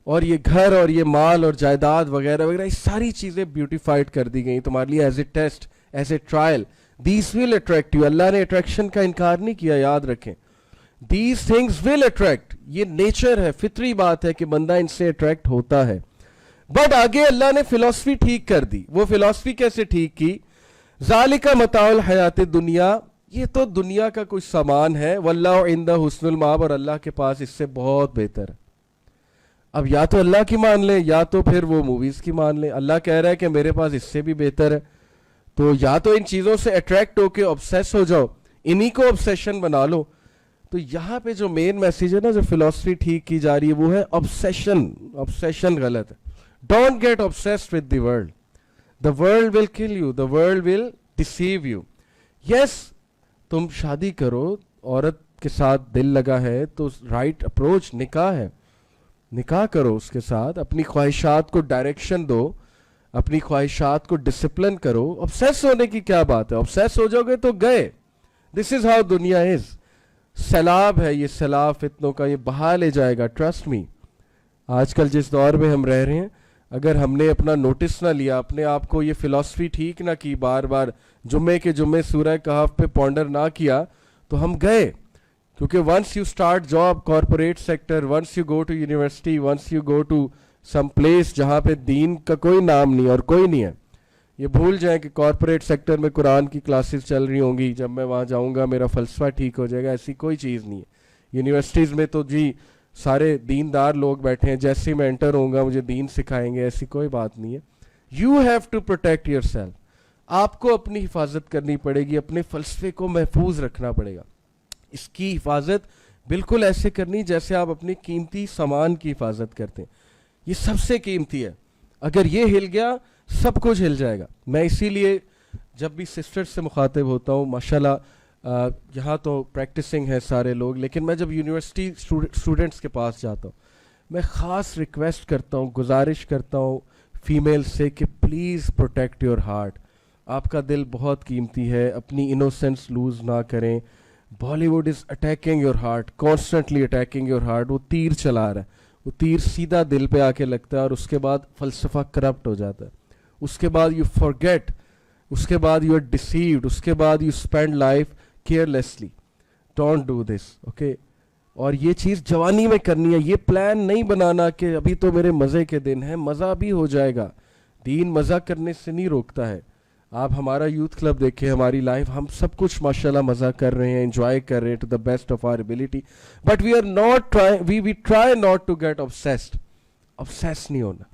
اور یہ گھر اور یہ مال اور جائیداد وغیرہ وغیرہ، یہ ساری چیزیں بیوٹیفائڈ کر دی گئیں تمہارے لیے as a test, as a trial. These will attract you. Allah نے اٹریکشن کا انکار نہیں کیا، یاد رکھیں. دیز تھنگز ول اٹریکٹ، یہ نیچر ہے، فطری بات ہے کہ بندہ ان سے اٹریکٹ ہوتا ہے. بٹ آگے اللہ نے فلاسفی ٹھیک کر دی. وہ فلاسفی کیسے ٹھیک کی؟ ذالک متاع الحیات الدنیا، یہ تو دنیا کا کوئی سامان ہے، واللہ عندہ حسن المآب، اور اللہ کے پاس اس سے بہت بہتر ہے. اب یا تو اللہ کی مان لیں یا تو پھر وہ موویز کی مان لیں. اللہ کہہ رہا ہے کہ میرے پاس اس سے بھی بہتر ہے, تو یا تو ان چیزوں سے اٹریکٹ ہو کے obsess ہو جاؤ, انہی کو obsession بنا لو. تو یہاں پہ جو مین میسیج ہے نا, جو فلاسفی ٹھیک کی جا رہی ہے وہ ہے obsession غلط ہے. Don't get obsessed with the world. The world will kill you. The world will deceive you. Yes, تم شادی کرو, عورت کے ساتھ دل لگا ہے تو رائٹ اپروچ نکاح ہے, نکاح کرو اس کے ساتھ, اپنی خواہشات کو ڈائریکشن دو, اپنی خواہشات کو ڈسپلن کرو. obsess ہونے کی کیا بات ہے, obsess ہو جاؤ گے تو گئے. دس از ہاؤ دنیا از. سیلاب ہے یہ, سیلاب فتنوں کا, یہ بہا لے جائے گا, ٹرسٹ می. آج کل جس دور میں ہم رہ رہے ہیں, اگر ہم نے اپنا نوٹس نہ لیا, اپنے آپ کو یہ فلاسفی ٹھیک نہ کی, بار بار جمعے کے جمعے سورہ کہف پہ پونڈر نہ کیا, تو ہم گئے. کیونکہ once you start job corporate sector, once you go to university, once you go to some place جہاں پہ دین کا کوئی نام نہیں اور کوئی نہیں ہے, یہ بھول جائیں کہ کارپوریٹ سیکٹر میں قرآن کی کلاسز چل رہی ہوں گی, جب میں وہاں جاؤں گا میرا فلسفہ ٹھیک ہو جائے گا. ایسی کوئی چیز نہیں ہے. یونیورسٹیز میں تو جی سارے دیندار لوگ بیٹھے ہیں, جیسے میں انٹر ہوں گا مجھے دین سکھائیں گے, ایسی کوئی بات نہیں ہے. You have to protect yourself. آپ کو اپنی حفاظت کرنی پڑے گی, اپنے فلسفے کو محفوظ رکھنا پڑے گا. اس کی حفاظت بالکل ایسے کرنی جیسے آپ اپنی قیمتی سامان کی حفاظت کرتے ہیں. یہ سب سے قیمتی ہے, اگر یہ ہل گیا سب کچھ ہل جائے گا. میں اسی لیے جب بھی سسٹر سے مخاطب ہوتا ہوں, ماشاءاللہ یہاں تو پریکٹسنگ ہے سارے لوگ, لیکن میں جب یونیورسٹی اسٹوڈنٹس کے پاس جاتا ہوں, میں خاص ریکویسٹ کرتا ہوں, گزارش کرتا ہوں فیمیل سے کہ پلیز پروٹیکٹ یور ہارٹ. آپ کا دل بہت قیمتی ہے, اپنی انوسینس لوز نہ کریں. Bollywood is attacking your heart, constantly attacking your heart. وہ تیر چلا رہا ہے, وہ تیر سیدھا دل پہ آ کے لگتا ہے, اور اس کے بعد فلسفہ کرپٹ ہو جاتا ہے. اس کے بعد یو فارگیٹ, اس کے بعد یو آر ڈیسیوڈ, اس کے بعد you spend life carelessly. Don't do this, okay. اور یہ چیز جوانی میں کرنی ہے. یہ پلان نہیں بنانا کہ ابھی تو میرے مزے کے دن ہیں, مزہ بھی ہو جائے گا. دین مزہ کرنے سے نہیں روکتا ہے. آپ ہمارا یوتھ کلب دیکھیں, ہماری لائف, ہم سب کچھ ماشاءاللہ مزہ کر رہے ہیں, انجوائے کر رہے ہیں to the best of our ability, but we are not try, we try not to get obsessed. obsess نہیں ہونا,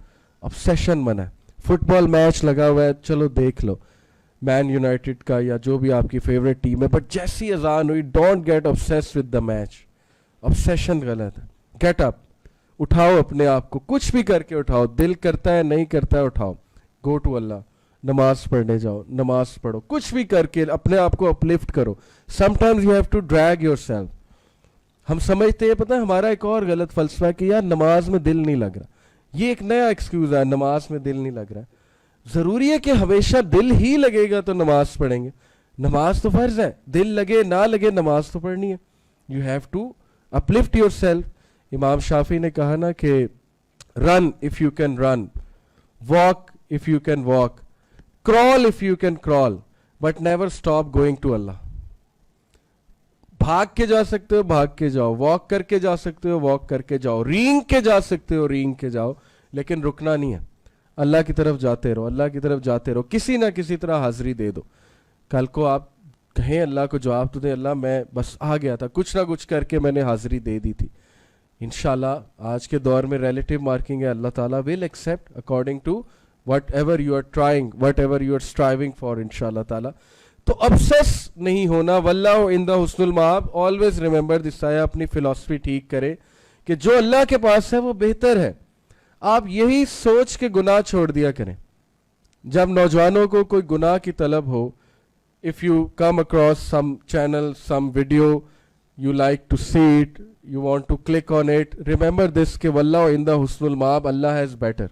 obsession منع. فٹ بال میچ لگا ہوا ہے, چلو دیکھ لو مین یونائٹڈ کا یا جو بھی آپ کی فیوریٹ ٹیم ہے, بٹ جیسی اذان ہوئی don't get obsessed with the match. obsession غلط ہے. گیٹ اپ, اٹھاؤ اپنے آپ کو, کچھ بھی کر کے اٹھاؤ. دل کرتا ہے, نہیں کرتا ہے, اٹھاؤ, گو ٹو اللہ, نماز پڑھنے جاؤ, نماز پڑھو, کچھ بھی کر کے اپنے آپ کو اپلفٹ کرو. Sometimes you have to drag yourself. ہم سمجھتے ہیں, پتہ ہے ہمارا ایک اور غلط فلسفہ ہے کہ یار نماز میں دل نہیں لگ رہا. یہ ایک نیا ایکسکیوز ہے, نماز میں دل نہیں لگ رہا. ضروری ہے کہ ہمیشہ دل ہی لگے گا تو نماز پڑھیں گے؟ نماز تو فرض ہے, دل لگے نہ لگے نماز تو پڑھنی ہے. You have to uplift yourself. امام شافعی نے کہا نا کہ run if you can run, walk if you can walk, crawl if you can crawl, but never stop going to Allah. بھاگ کے جا سکتے ہو, بھاگ کے جاؤ, واک کر کے جا سکتے ہو, واک کر کے جاؤ, رینگ کے جا سکتے ہو, رینگ کے جاؤ, لیکن رکنا نہیں ہے. اللہ کی طرف جاتے رہو, اللہ کی طرف جاتے رہو, کسی نہ کسی طرح حاضری دے دو. کل کو آپ کہیں اللہ کو جواب تو دیں, اللہ میں بس آ گیا تھا, کچھ نہ کچھ کر کے میں نے حاضری دے دی تھی. انشاءاللہ آج کے دور میں ریلیٹیو مارکنگ ہے, اللہ تعالیٰ will accept according to whatever you are trying, whatever you are striving for, انشاءاللہ تعالیٰ. تو obsess نہیں ہونا. واللہ عند حسن المآب. آلویز ریمبر دس آیا, اپنی فلاسفی ٹھیک کرے کہ جو اللہ کے پاس ہے وہ بہتر ہے. آپ یہی سوچ کے گناہ چھوڑ دیا کریں. جب نوجوانوں کو کوئی گناہ کی طلب ہو, if you come across some channel, some video, you like to see it, you want to click on it, remember this کہ واللہ عند حسن المآب, اللہ has better.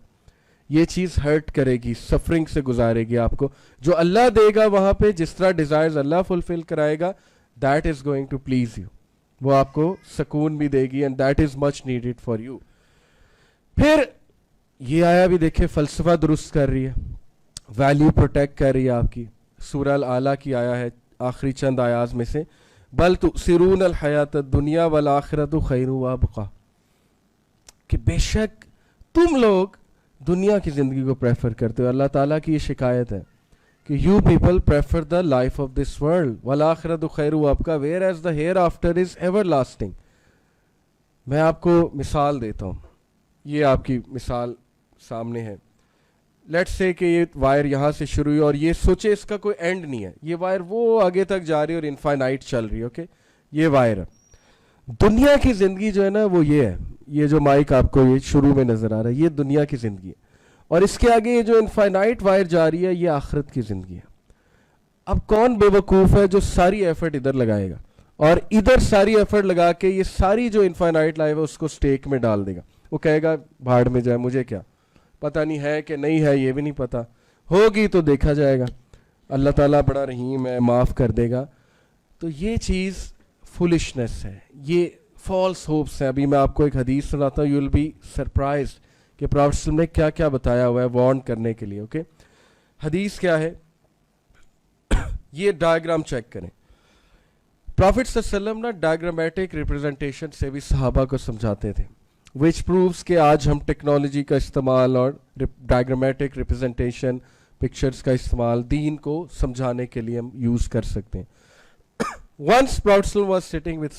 یہ چیز ہرٹ کرے گی, سفرنگ سے گزارے گی آپ کو. جو اللہ دے گا وہاں پہ, جس طرح ڈیزائرز اللہ فلفل کرائے گا, that is going to please you. وہ آپ کو سکون بھی دے گی, and that is much needed for you. پھر یہ آیا بھی دیکھیں, فلسفہ درست کر رہی ہے, ویلیو پروٹیکٹ کر رہی ہے آپ کی. سورہ الاعلیٰ کی آیا ہے آخری چند آیات میں سے, بل تؤثرون الحیات الدنیا والآخرۃ خیر وابقیٰ, کہ بے شک تم لوگ دنیا کی زندگی کو پریفر کرتے ہو. اللہ تعالیٰ کی یہ شکایت ہے کہ you people prefer the life of this world, والآخرۃ خیر وابقیٰ, whereas the hereafter is everlasting. میں آپ کو مثال دیتا ہوں. یہ آپ کی مثال سامنے ہے. لیٹس سے کہ یہ وائر یہاں سے شروع ہوئی اور یہ سوچے اس کا کوئی اینڈ نہیں ہے, یہ وائر وہ آگے تک جا رہی ہے اور انفائنائٹ چل رہی ہے. اوکے, یہ وائر ہے. دنیا کی زندگی جو ہے نا وہ یہ ہے, یہ جو مائک آپ کو یہ شروع میں نظر آ رہا ہے یہ دنیا کی زندگی ہے, اور اس کے آگے یہ جو انفائنائٹ وائر جا رہی ہے یہ آخرت کی زندگی ہے. اب کون بے وقوف ہے جو ساری ایفرٹ ادھر لگائے گا اور ادھر ساری ایفرٹ لگا کے یہ ساری جو انفائنائٹ لائف ہے اس کو سٹیک میں ڈال دے گا. وہ کہے گا بھاڑ میں جائے, مجھے کیا پتہ نہیں ہے کہ نہیں ہے, یہ بھی نہیں پتہ, ہوگی تو دیکھا جائے گا, اللہ تعالیٰ بڑا رحیم ہے, معاف کر دے گا. تو یہ چیز فولشنس ہے, یہ فالس ہوپس ہیں. ابھی میں آپ کو ایک حدیث سناتا ہوں, یو ول بی سرپرائزڈ کہ پروفیٹ صلی اللہ علیہ وسلم نے کیا کیا بتایا ہوا ہے وارن کرنے کے لیے. اوکے, حدیث کیا ہے, یہ ڈائیگرام چیک کریں. پروفیٹ صلی اللہ علیہ وسلم نا ڈائیگرامیٹک ریپرزنٹیشن سے بھی صحابہ کو سمجھاتے تھے, وچ پرووز کہ آج ہم ٹیکنالوجی کا استعمال اور ڈائیگرامیٹک ریپرزنٹیشن پکچرز کا استعمال دین کو سمجھانے کے لیے ہم یوز کر سکتے ہیں. ونس پروفیٹ صلی اللہ علیہ وسلم واز سٹنگ وتھ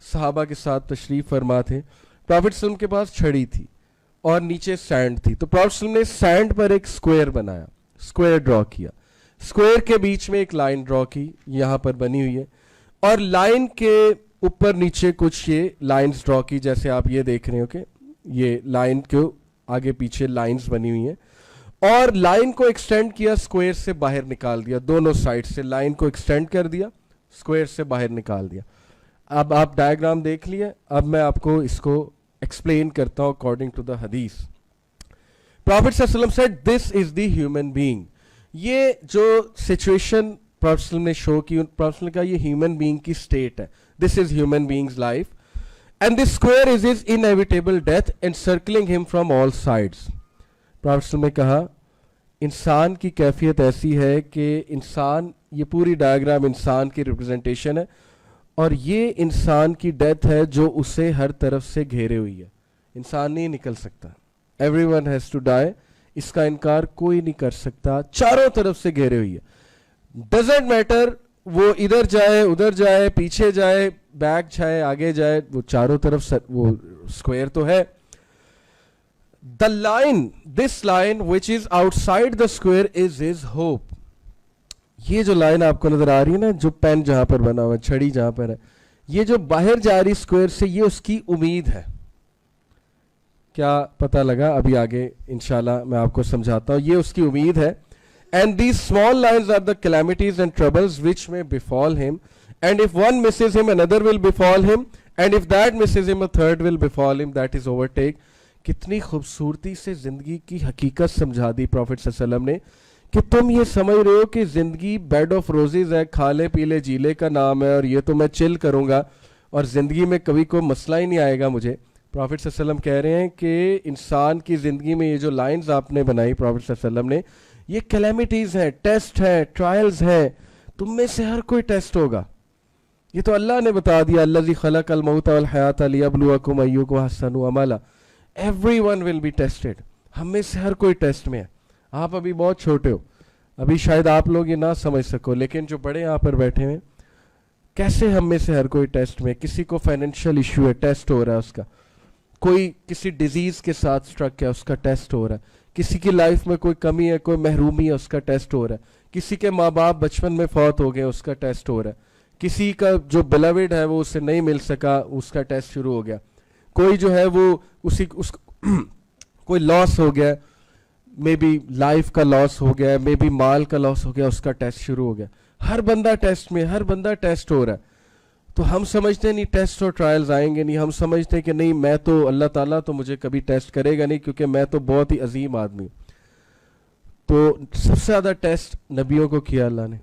صحابہ کے ساتھ تشریف فرما تھے. پروفیٹ صلی اللہ علیہ وسلم کے پاس چھڑی تھی اور نیچے سینڈ تھی, تو پروفیٹ صلی اللہ علیہ وسلم نے سینڈ پر ایک اسکوائر بنایا, اسکوائر ڈرا کیا, اسکوائر کے بیچ میں ایک لائن ڈرا کی, یہاں پر بنی ہوئی ہے, اور لائن کے اوپر نیچے کچھ یہ لائنز ڈرا کی جیسے آپ یہ دیکھ رہے ہیں. اوکے, یہ لائن کے آگے پیچھے لائنز بنی ہوئی ہیں, اور لائن کو ایکسٹینڈ کیا, اسکوائر سے باہر نکال دیا, دونوں سائڈ سے لائن کو ایکسٹینڈ کر دیا, اسکوائر سے باہر نکال دیا. اب آپ ڈائیگرام دیکھ لیے, اب میں آپ کو اس کو ایکسپلین کرتا ہوں اکارڈنگ ٹو دا حدیث. پروفیٹ صلی اللہ علیہ وسلم said this is the human being. یہ جو سچویشن پروفیٹ صلی اللہ علیہ وسلم نے شو کی, پروفیٹ صلی اللہ علیہ وسلم نے کہا یہ ہیومن بینگ کی اسٹیٹ ہے, this is human beings life, and this square is his inevitable death encircling him from all sides. Prophet صلی اللہ علیہ وسلم نے کہا انسان کی کیفیت ایسی ہے کہ انسان, یہ پوری ڈائیگرام انسان کی ریپرزنٹیشن ہے, اور یہ انسان کی ڈیتھ ہے جو اسے ہر طرف سے گھیرے ہوئی ہے, انسان نہیں نکل سکتا, everyone has to die, اس کا انکار کوئی نہیں کر سکتا, چاروں طرف سے گھیرے ہوئی ہے. ڈزنٹ میٹر وہ ادھر جائے ادھر جائے پیچھے جائے بیک جائے آگے جائے, وہ چاروں طرف وہ اسکوائر تو ہے. The line, this line which is out side the square is his hope. یہ جو لائن آپ کو نظر آ رہی ہے نا, جو پین جہاں پر بنا ہوا ہے, چھڑی جہاں پر ہے, یہ جو باہر جا رہی اسکوائر سے, یہ اس کی امید ہے. کیا پتہ لگا؟ ابھی آگے انشاءاللہ میں آپ کو سمجھاتا ہوں. یہ اس کی امید ہے. And these small lines are the calamities and troubles which may befall him. And if one misses him, another will befall him. And if that misses him, a third will befall him. That is overtake. کتنی خوبصورتی سے زندگی کی حقیقت سمجھا دی prophet صلی اللہ علیہ وسلم نے, کہ تم یہ سمجھ رہے ہو کہ زندگی بیڈ آف روزز ہے, کھالے پیلے جیلے کا نام ہے, اور یہ تو میں چل کروں گا اور زندگی میں کبھی کوئی مسئلہ ہی نہیں آئے گا مجھے. پروفیٹ صلی اللہ علیہ وسلم کہہ رہے ہیں کہ انسان کی زندگی میں یہ جو لائنز آپ نے بنائی پروفیٹ صلی اللہ علیہ وسلم نے, یہ کلیمٹیز ہیں, ٹیسٹ ہیں, ٹرائلز ہیں, تم میں سے ہر کوئی ٹیسٹ ہوگا. یہ تو اللہ نے بتا دیا, الذی خلق الموت والحیات لیبلوکم ایکم احسن عملا. Everyone will be tested. ہم میں سے ہر کوئی ٹیسٹ میں ہے. آپ ابھی بہت چھوٹے ہو, ابھی شاید آپ لوگ یہ نہ سمجھ سکو, لیکن جو بڑے یہاں پر بیٹھے ہیں, کیسے ہم میں سے ہر کوئی ٹیسٹ میں. کسی کو فائنینشیل ایشو ہے, ٹیسٹ ہو رہا ہے اس کا. کوئی کسی ڈیزیز کے ساتھ اسٹرک ہے, اس کا ٹیسٹ ہو رہا ہے. کسی کی لائف میں کوئی کمی ہے, کوئی محرومی ہے, اس کا ٹیسٹ ہو رہا ہے. کسی کے ماں باپ بچپن میں فوت ہو گئے, اس کا ٹیسٹ ہو رہا ہے. کسی کا جو بیلوڈ ہے وہ اسے نہیں مل سکا, اس کا ٹیسٹ شروع ہو گیا. کوئی جو ہے وہ کوئی لاس ہو گیا, مے بی لائف کا لاس ہو گیا, مے بی مال کا لاس ہو گیا, اس کا ٹیسٹ شروع ہو گیا. ہر بندہ ٹیسٹ میں, ہر بندہ ٹیسٹ ہو رہا ہے. تو ہم سمجھتے نہیں ٹیسٹ اور ٹرائلز آئیں گے نہیں, ہم سمجھتے کہ نہیں میں تو اللہ تعالیٰ تو مجھے کبھی ٹیسٹ کرے گا نہیں, کیونکہ میں تو بہت ہی عظیم آدمی ہوں. تو سب سے زیادہ ٹیسٹ نبیوں کو کیا اللہ نے.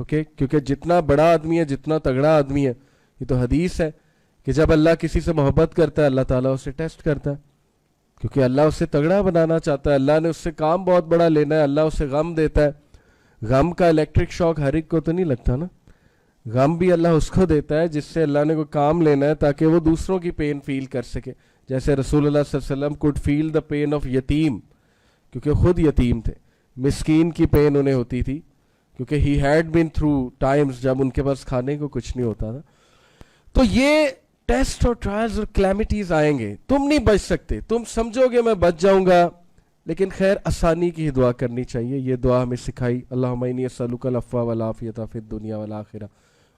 اوکے, کیونکہ جتنا بڑا آدمی ہے, جتنا تگڑا آدمی ہے, یہ تو حدیث ہے کہ جب اللہ کسی سے محبت کرتا ہے, اللہ تعالیٰ اسے ٹیسٹ کرتا ہے, کیونکہ اللہ اسے تگڑا بنانا چاہتا ہے. اللہ نے اس سے کام بہت بڑا لینا ہے, اللہ اسے غم دیتا ہے. غم کا الیکٹرک شاک ہر ایک کو تو نہیں لگتا نا. غم بھی اللہ اس کو دیتا ہے جس سے اللہ نے کوئی کام لینا ہے تاکہ وہ دوسروں کی پین فیل کر سکے. جیسے رسول اللہ صلی اللہ علیہ وسلم could feel the pain of یتیم, کیونکہ خود یتیم تھے. مسکین کی پین انہیں ہوتی تھی, کیونکہ he had been through times جب ان کے پاس کھانے کو کچھ نہیں ہوتا تھا. تو یہ ٹیسٹ اور ٹرائلز اور کلیمٹیز آئیں گے, تم نہیں بچ سکتے, تم سمجھو گے میں بچ جاؤں گا, لیکن خیر آسانی کی ہی دعا کرنی چاہیے. یہ دعا ہمیں سکھائی, اللہم انی اسألک العفو والعافیۃ فی الدنیا والآخرہ,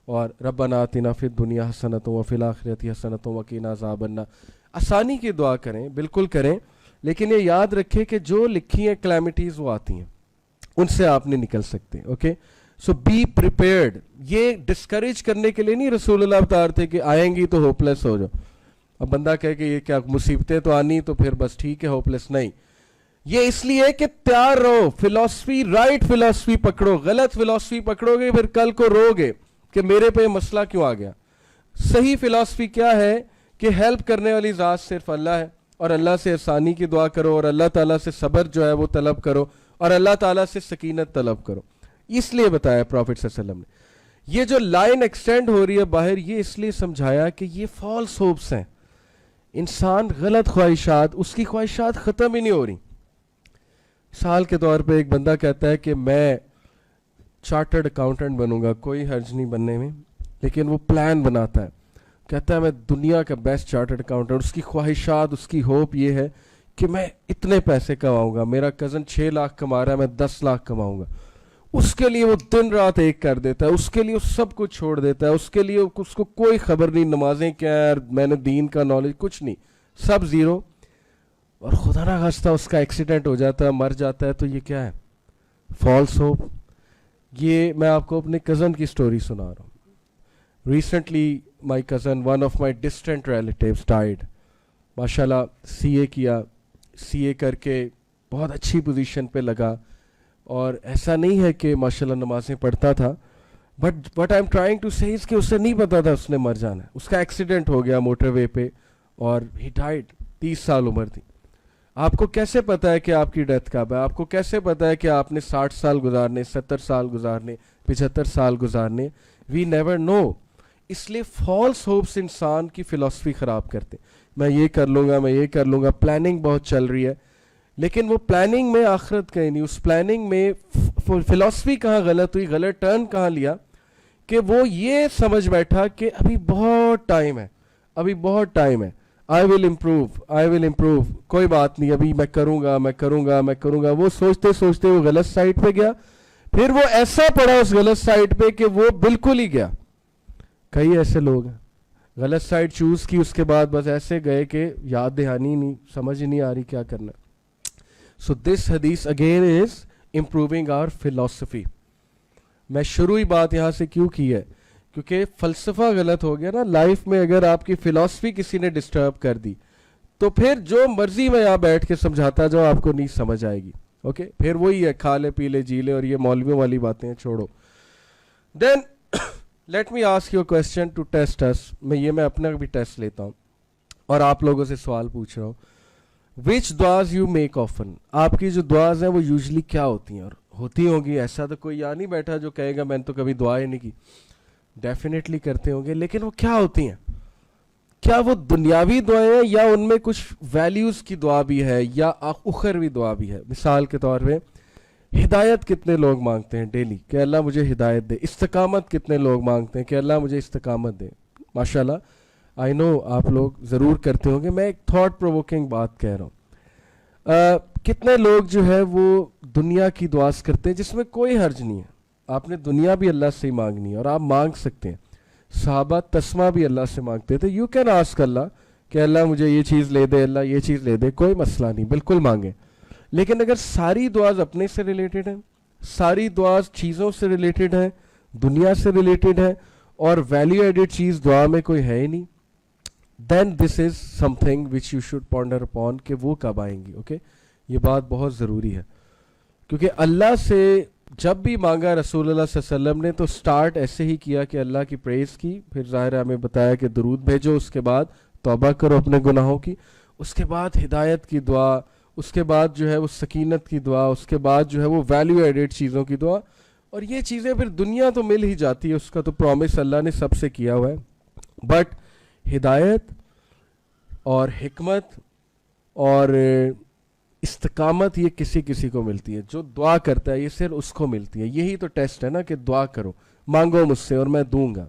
اور ربنا آتنا فی الدنیا حسنۃ وفی الآخرۃ حسنۃ وقنا عذاب النار. آسانی کی دعا کریں, بالکل کریں, لیکن یہ یاد رکھیں کہ جو لکھی ہیں کلیمٹیز وہ آتی ہیں, ان سے آپ نہیں نکل سکتے. Okay, so be prepared. یہ ڈسکریج کرنے کے لیے نہیں رسول اللہ بتا رہے تھے کہ آئیں گی تو ہوپ لیس ہو جاؤ. اب بندہ کہے کہ یہ کیا مصیبتیں تو آنی تو پھر بس ٹھیک ہے ہوپ لیس. نہیں, یہ اس لیے کہ تیار رہو. فلاسفی, رائٹ فلاسفی پکڑو, غلط فلاسفی پکڑو گے پھر کل کو رو گے کہ میرے پہ مسئلہ کیوں آ گیا. صحیح فلاسفی کیا ہے کہ ہیلپ کرنے والی ذات صرف اللہ ہے, اور اللہ سے آسانی کی دعا کرو, اور اللہ تعالیٰ سے صبر جو ہے وہ طلب کرو, اور اللہ تعالیٰ سے سکینت طلب کرو. اس لیے بتایا پروفٹ صلی اللہ علیہ وسلم نے. یہ جو لائن ایکسٹینڈ ہو رہی ہے باہر, یہ اس لیے سمجھایا کہ یہ فالس ہوپس ہیں. انسان غلط خواہشات, اس کی خواہشات ختم ہی نہیں ہو رہی. مثال کے طور پہ ایک بندہ کہتا ہے کہ میں چارٹرڈ اکاؤنٹنٹ بنوں گا, کوئی حرج نہیں بننے میں, لیکن وہ پلان بناتا ہے, کہتا ہے میں دنیا کا بیسٹ چارٹرڈ اکاؤنٹنٹ. اس کی خواہشات, اس کی ہوپ یہ ہے کہ میں اتنے پیسے کماؤں گا, میرا کزن 6 لاکھ کما رہا ہے, میں 10 لاکھ کماؤں گا. اس کے لیے وہ دن رات ایک کر دیتا ہے, اس کے لیے وہ سب کچھ چھوڑ دیتا ہے, اس کے لیے اس کو کوئی خبر نہیں نمازیں کیا ہے, میں نے دین کا نالج کچھ نہیں, سب زیرو. اور خدا نہ خواستہ اس کا ایکسیڈنٹ ہو جاتا ہے, مر جاتا ہے, تو یہ کیا ہے؟ False hope. یہ میں آپ کو اپنے کزن کی سٹوری سنا رہا ہوں. Recently my cousin, one of my distant relatives died. ماشاءاللہ سی اے کیا, سی اے کر کے بہت اچھی پوزیشن پہ لگا, اور ایسا نہیں ہے کہ ماشاءاللہ نمازیں پڑھتا تھا, but what I am trying to say کہ اسے نہیں پتا تھا اس نے مر جانا ہے. اس کا ایکسیڈنٹ ہو گیا موٹر وے پہ, اور ہی ڈائڈ. 30 سال عمر تھی. آپ کو کیسے پتا ہے کہ آپ کی ڈیتھ کب ہے؟ آپ کو کیسے پتا ہے کہ آپ نے 60 سال گزارنے, 70 سال گزارنے, 75 سال گزارنے؟ We never know. اس لیے فالس ہوپس انسان کی فلاسفی خراب کرتے. میں یہ کر لوں گا, میں یہ کر لوں گا, پلاننگ بہت چل رہی ہے, لیکن وہ پلاننگ میں آخرت کہیں نہیں. اس پلاننگ میں فلاسفی کہاں غلط ہوئی, غلط ٹرن کہاں لیا کہ وہ یہ سمجھ بیٹھا کہ ابھی بہت ٹائم ہے, ابھی بہت ٹائم ہے, آئی ول امپروو, کوئی بات نہیں, ابھی میں کروں گا. وہ سوچتے سوچتے وہ غلط سائٹ پہ گیا, پھر وہ ایسا پڑا اس غلط سائٹ پہ کہ وہ بالکل ہی گیا. کئی ایسے لوگ ہیں, غلط سائٹ چوز کی, اس کے بعد بس ایسے گئے کہ یاد دہانی نہیں, سمجھ نہیں آ رہی کیا کرنا. سو دس حدیث again is improving our philosophy. میں شروعی بات یہاں سے کیوں کی ہے؟ کیونکہ فلسفہ غلط ہو گیا نا لائف میں. اگر آپ کی فلاسفی کسی نے ڈسٹرب کر دی تو پھر جو مرضی میں یہاں بیٹھ کے سمجھاتا جاؤ آپ کو نہیں سمجھ آئے گی. اوکے, پھر وہی ہے کھا لے پی لے جی لے, اور یہ مولویوں والی باتیں چھوڑو. Then let me ask you question to test us. میں اپنا بھی ٹیسٹ لیتا ہوں اور آپ لوگوں سے سوال پوچھ رہا ہوں. وچ دعاز یو میک آفن. آپ کی جو دعاز ہیں وہ یوزلی کیا ہوتی ہیں؟ اور ہوتی ہوں گی, ایسا تو کوئی یہاں نہیں بیٹھا جو کہے گا میں نے تو کبھی دعا ہی نہیں کی. ڈیفینیٹلی کرتے ہوں گے, لیکن وہ کیا ہوتی ہیں؟ کیا وہ دنیاوی دعائیں ہیں, یا ان میں کچھ ویلیوز کی دعا بھی ہے, یا اخروی دعا بھی ہے؟ مثال کے طور پہ ہدایت کتنے لوگ مانگتے ہیں ڈیلی کہ اللہ مجھے ہدایت دے. استقامت کتنے لوگ مانگتے ہیں کہ اللہ مجھے استقامت دے. ماشاءاللہ آئی نو آپ لوگ ضرور کرتے ہوں گے. میں ایک تھاٹ پرووکنگ بات کہہ رہا ہوں. کتنے لوگ جو ہے وہ دنیا کی دعاز کرتے ہیں, جس میں کوئی حرج نہیں ہے. آپ نے دنیا بھی اللہ سے ہی مانگنی ہے, اور آپ مانگ سکتے ہیں. صحابہ تسمہ بھی اللہ سے مانگتے تھے. یو کین آسک اللہ کہ اللہ مجھے یہ چیز لے دے, اللہ یہ چیز لے دے, کوئی مسئلہ نہیں, بالکل مانگیں. لیکن اگر ساری دعاز اپنے سے ریلیٹڈ ہیں, ساری دعاز چیزوں سے ریلیٹڈ ہیں, دنیا سے ریلیٹڈ ہیں, اور ویلیو ایڈڈ چیز دعا میں کوئی ہے ہی نہیں, then this is something which you should ponder upon کہ وہ کب آئیں گی. اوکے, یہ بات بہت ضروری ہے, کیونکہ اللہ سے جب بھی مانگا رسول اللہ صلی اللہ علیہ وسلم نے تو سٹارٹ ایسے ہی کیا کہ اللہ کی پریز کی, پھر ظاہر ہے ہمیں بتایا کہ درود بھیجو, اس کے بعد توبہ کرو اپنے گناہوں کی, اس کے بعد ہدایت کی دعا, اس کے بعد جو ہے وہ سکینت کی دعا, اس کے بعد جو ہے وہ ویلیو ایڈڈ چیزوں کی دعا. اور یہ چیزیں پھر دنیا تو مل ہی جاتی ہے, اس کا تو پرومس اللہ نے سب سے کیا ہوا ہے. بٹ ہدایت اور حکمت اور استقامت یہ کسی کسی کو ملتی ہے. جو دعا کرتا ہے یہ صرف اس کو ملتی ہے. یہی تو ٹیسٹ ہے نا کہ دعا کرو, مانگو مجھ سے اور میں دوں گا.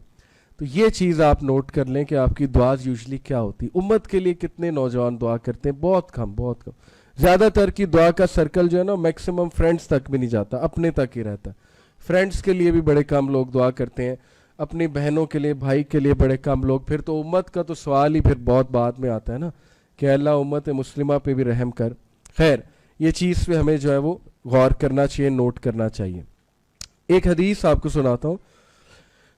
تو یہ چیز آپ نوٹ کر لیں کہ آپ کی دعاز یوزلی کیا ہوتی. امت کے لیے کتنے نوجوان دعا کرتے ہیں؟ بہت کم، بہت کم. زیادہ تر کی دعا کا سرکل جو ہے نا میکسیمم فرینڈز تک بھی نہیں جاتا، اپنے تک ہی رہتا. فرینڈز کے لیے بھی بڑے کم لوگ دعا کرتے ہیں، اپنی بہنوں کے لیے، بھائی کے لیے بڑے کم لوگ. پھر تو امت کا تو سوال ہی پھر بہت بعد میں آتا ہے نا کہ اللہ امت مسلمہ پہ بھی رحم کر. خیر، یہ چیز پہ ہمیں جو ہے وہ غور کرنا چاہیے، نوٹ کرنا چاہیے. ایک حدیث آپ کو سناتا ہوں.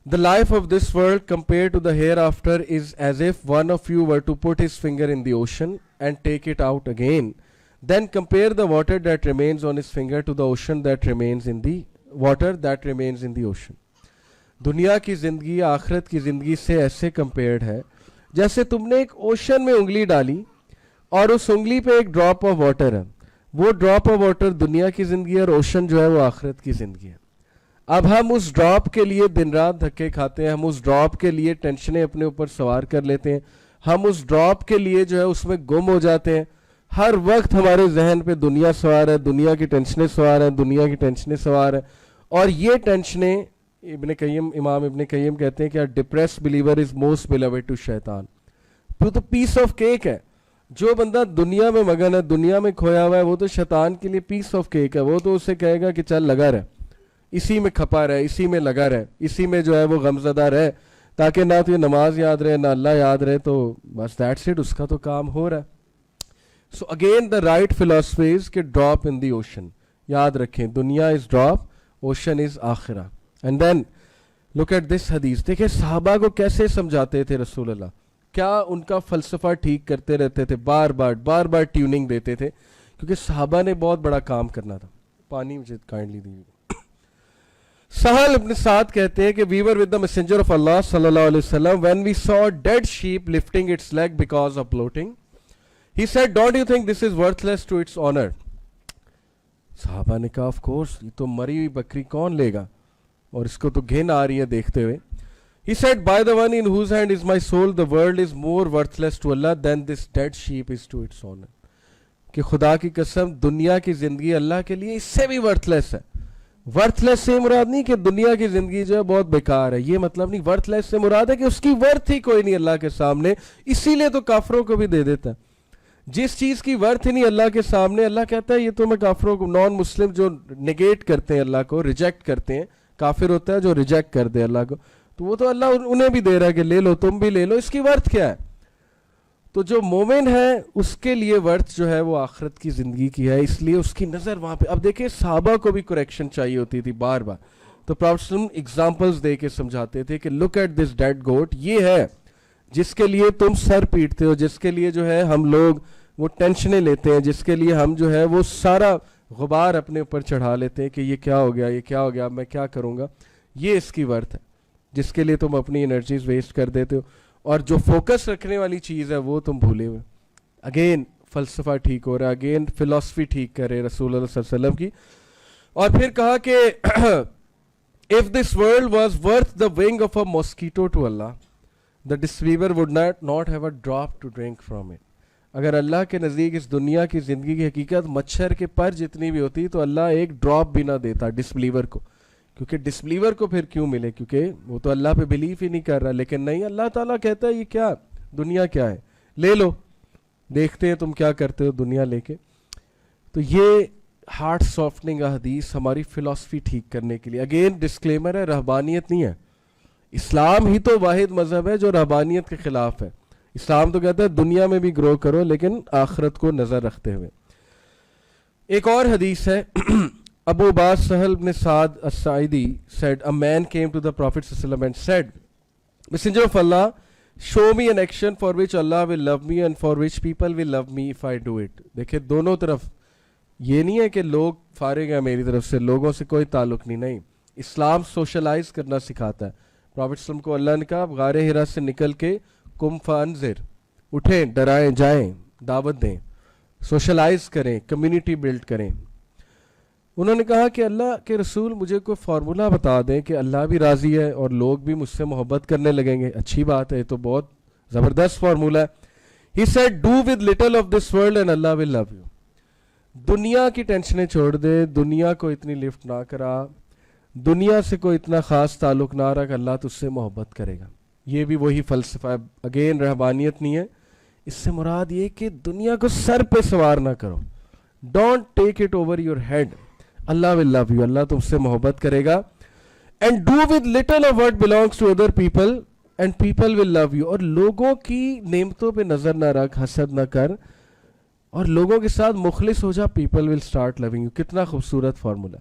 The life of this world compared to the hereafter is as if one of you were to put his finger in the ocean and take it out again. Then compare the water that remains on his finger to the ocean that remains in the water that remains in the ocean. دنیا کی زندگی آخرت کی زندگی سے ایسے compared ہے جیسے تم نے ایک اوشن میں انگلی ڈالی اور اس انگلی پہ ایک ڈراپ آف واٹر ہے. وہ ڈراپ آف واٹر دنیا کی زندگی ہے اور اوشن جو ہے وہ آخرت کی زندگی ہے. اب ہم اس ڈراپ کے لیے دن رات دھکے کھاتے ہیں، ہم اس ڈراپ کے لیے ٹینشنیں اپنے اوپر سوار کر لیتے ہیں، ہم اس ڈراپ کے لیے جو ہے اس میں گم ہو جاتے ہیں. ہر وقت ہمارے ذہن پہ دنیا سوار ہے، دنیا کی ٹینشنیں سوار ہیں، دنیا کی ٹینشنیں سوار ہیں. اور یہ ٹینشنیں امام ابن قیم کہتے ہیں کہ depressed believer is most beloved to شیطان. تو پیس آف کیک ہے. جو بندہ دنیا میں مگن ہے، دنیا میں کھویا ہوا ہے، وہ تو شیطان کے لیے پیس آف کیک ہے. وہ تو اسے کہے گا کہ چل لگا رہ، اسی میں کھپا رہے، اسی میں لگا رہے، اسی میں جو ہے وہ غمزدہ رہے، تاکہ نہ تو یہ نماز یاد رہے نہ اللہ یاد رہے. تو بس دیٹس اٹ، اس کا تو کام ہو رہا ہے. So again the right philosophy is کہ ڈراپ ان دی اوشن. یاد رکھیں، دنیا از ڈراپ، اوشن از آخرہ. And then look at this حدیث. دیکھیں صحابہ کو کیسے سمجھاتے تھے رسول اللہ، کیا ان کا فلسفہ ٹھیک کرتے رہتے تھے، بار بار ٹیوننگ دیتے تھے، کیونکہ صحابہ نے بہت بڑا کام کرنا تھا. پانی مجھے کائنڈلی دیجیے. سہل ابن سعد کہتے ہیں کہ we were with the messenger of Allah صلی اللہ علیہ وسلم when we saw a dead sheep lifting its leg because of bloating. He said, don't you think this is worthless to its honor? صحابہ نے کہا of course، یہ تو مری ہوئی بکری کون لے گا، اور اس کو تو گھن آ رہی ہے دیکھتے ہوئے. He said, by the one in whose hand is my soul, the world is more worthless to Allah than this dead sheep is to its honor. کہ خدا کی قسم دنیا کی زندگی اللہ کے لیے اس سے بھی ورتھ ہے. ورتھ لیس سے مراد نہیں کہ دنیا کی زندگی جو ہے بہت بیکار ہے، یہ مطلب نہیں. ورتھ لیس سے مراد ہے کہ اس کی ورتھ ہی کوئی نہیں اللہ کے سامنے. اسی لیے تو کافروں کو بھی دے دیتا ہے. جس چیز کی ورتھ ہی نہیں اللہ کے سامنے، اللہ کہتا ہے یہ تو میں کافروں کو، نان مسلم جو نگیٹ کرتے ہیں اللہ کو، ریجیکٹ کرتے ہیں، کافر ہوتا ہے جو ریجیکٹ کر دے اللہ کو، تو وہ تو اللہ انہیں بھی دے رہا ہے کہ لے لو، تم بھی لے لو. اس کی ورتھ کیا ہے؟ تو جو مومن ہے اس کے لیے ورتھ جو ہے وہ آخرت کی زندگی کی ہے، اس لیے اس کی نظر وہاں پہ. اب دیکھیں صحابہ کو بھی کریکشن چاہیے ہوتی تھی بار بار، تو پراپھٹ صلی اللہ علیہ وسلم ایگزامپلز دے کے سمجھاتے تھے کہ لک ایٹ دس ڈیڈ گوٹ. یہ ہے جس کے لیے تم سر پیٹتے ہو، جس کے لیے جو ہے ہم لوگ وہ ٹینشنیں لیتے ہیں، جس کے لیے ہم جو ہے وہ سارا غبار اپنے اوپر چڑھا لیتے ہیں کہ یہ کیا ہو گیا، یہ کیا ہو گیا، میں کیا کروں گا. یہ اس کی ورتھ ہے جس کے لیے تم اپنی انرجیز ویسٹ کر دیتے ہو، اور جو فوکس رکھنے والی چیز ہے وہ تم بھولے ہوئے. اگین فلسفہ ٹھیک ہو رہا ہے، اگین فلسفی ٹھیک کر رہے رسول اللہ صلی اللہ علیہ وسلم کی. اور پھر کہا کہ if this world was worth the wing of a mosquito to Allah, the disbeliever would not have a drop to drink from it. اگر اللہ کے نزدیک اس دنیا کی زندگی کی حقیقت مچھر کے پر جتنی بھی ہوتی تو اللہ ایک ڈراپ بھی نہ دیتا ڈسبلیور کو. کیونکہ ڈسبلیور کو پھر کیوں ملے، کیونکہ وہ تو اللہ پہ بلیف ہی نہیں کر رہا. لیکن نہیں، اللہ تعالیٰ کہتا ہے یہ کیا دنیا کیا ہے، لے لو، دیکھتے ہیں تم کیا کرتے ہو دنیا لے کے. تو یہ ہارٹ سافٹنگ حدیث ہماری فلسفی ٹھیک کرنے کے لیے. اگین ڈسکلیمر ہے، رہبانیت نہیں ہے. اسلام ہی تو واحد مذہب ہے جو رہبانیت کے خلاف ہے. اسلام تو کہتا ہے دنیا میں بھی گرو کرو لیکن آخرت کو نظر رکھتے ہوئے. ایک اور حدیث ہے، Abu Abbas Sahal ibn Sa'd as-Sa'idi said, a man came to the Prophet ﷺ and said, Messenger of Allah, show me an action for which Allah will love me and for which people will love me if I do it. دیکھیں دونوں طرف یہ نہیں ہے کہ لوگ فارغ ہیں میری طرف سے، لوگوں سے کوئی تعلق نہیں. اسلام سوشلائز کرنا سکھاتا ہے. پروفیٹ ﷺ کو اللہ نے کہا غار حرا سے نکل کے قم فانذر، اٹھیں، ڈرائیں، جائیں، دعوت دیں، سوشلائز کریں، کمیونٹی بلڈ کریں. انہوں نے کہا کہ اللہ کے رسول مجھے کوئی فارمولہ بتا دیں کہ اللہ بھی راضی ہے اور لوگ بھی مجھ سے محبت کرنے لگیں گے. اچھی بات ہے، یہ تو بہت زبردست فارمولہ ہے. He said, do with little of this world and Allah will love you. دنیا کی ٹینشنیں چھوڑ دے، دنیا کو اتنی لفٹ نہ کرا، دنیا سے کوئی اتنا خاص تعلق نہ رکھ، اللہ تجھ سے محبت کرے گا. یہ بھی وہی فلسفہ ہے. اگین رہبانیت نہیں ہے, اس سے مراد یہ کہ دنیا کو سر پہ سوار نہ کرو. Don't take it over your head. Allah will love you, Allah تم سے محبت کرے گا. And do with little of what belongs to other people and people will love you. اور لوگوں کی نعمتوں پہ نظر نہ رکھ, حسد نہ کر, اور لوگوں کے ساتھ مخلص ہو جا. People will start loving you. کتنا خوبصورت فارمولا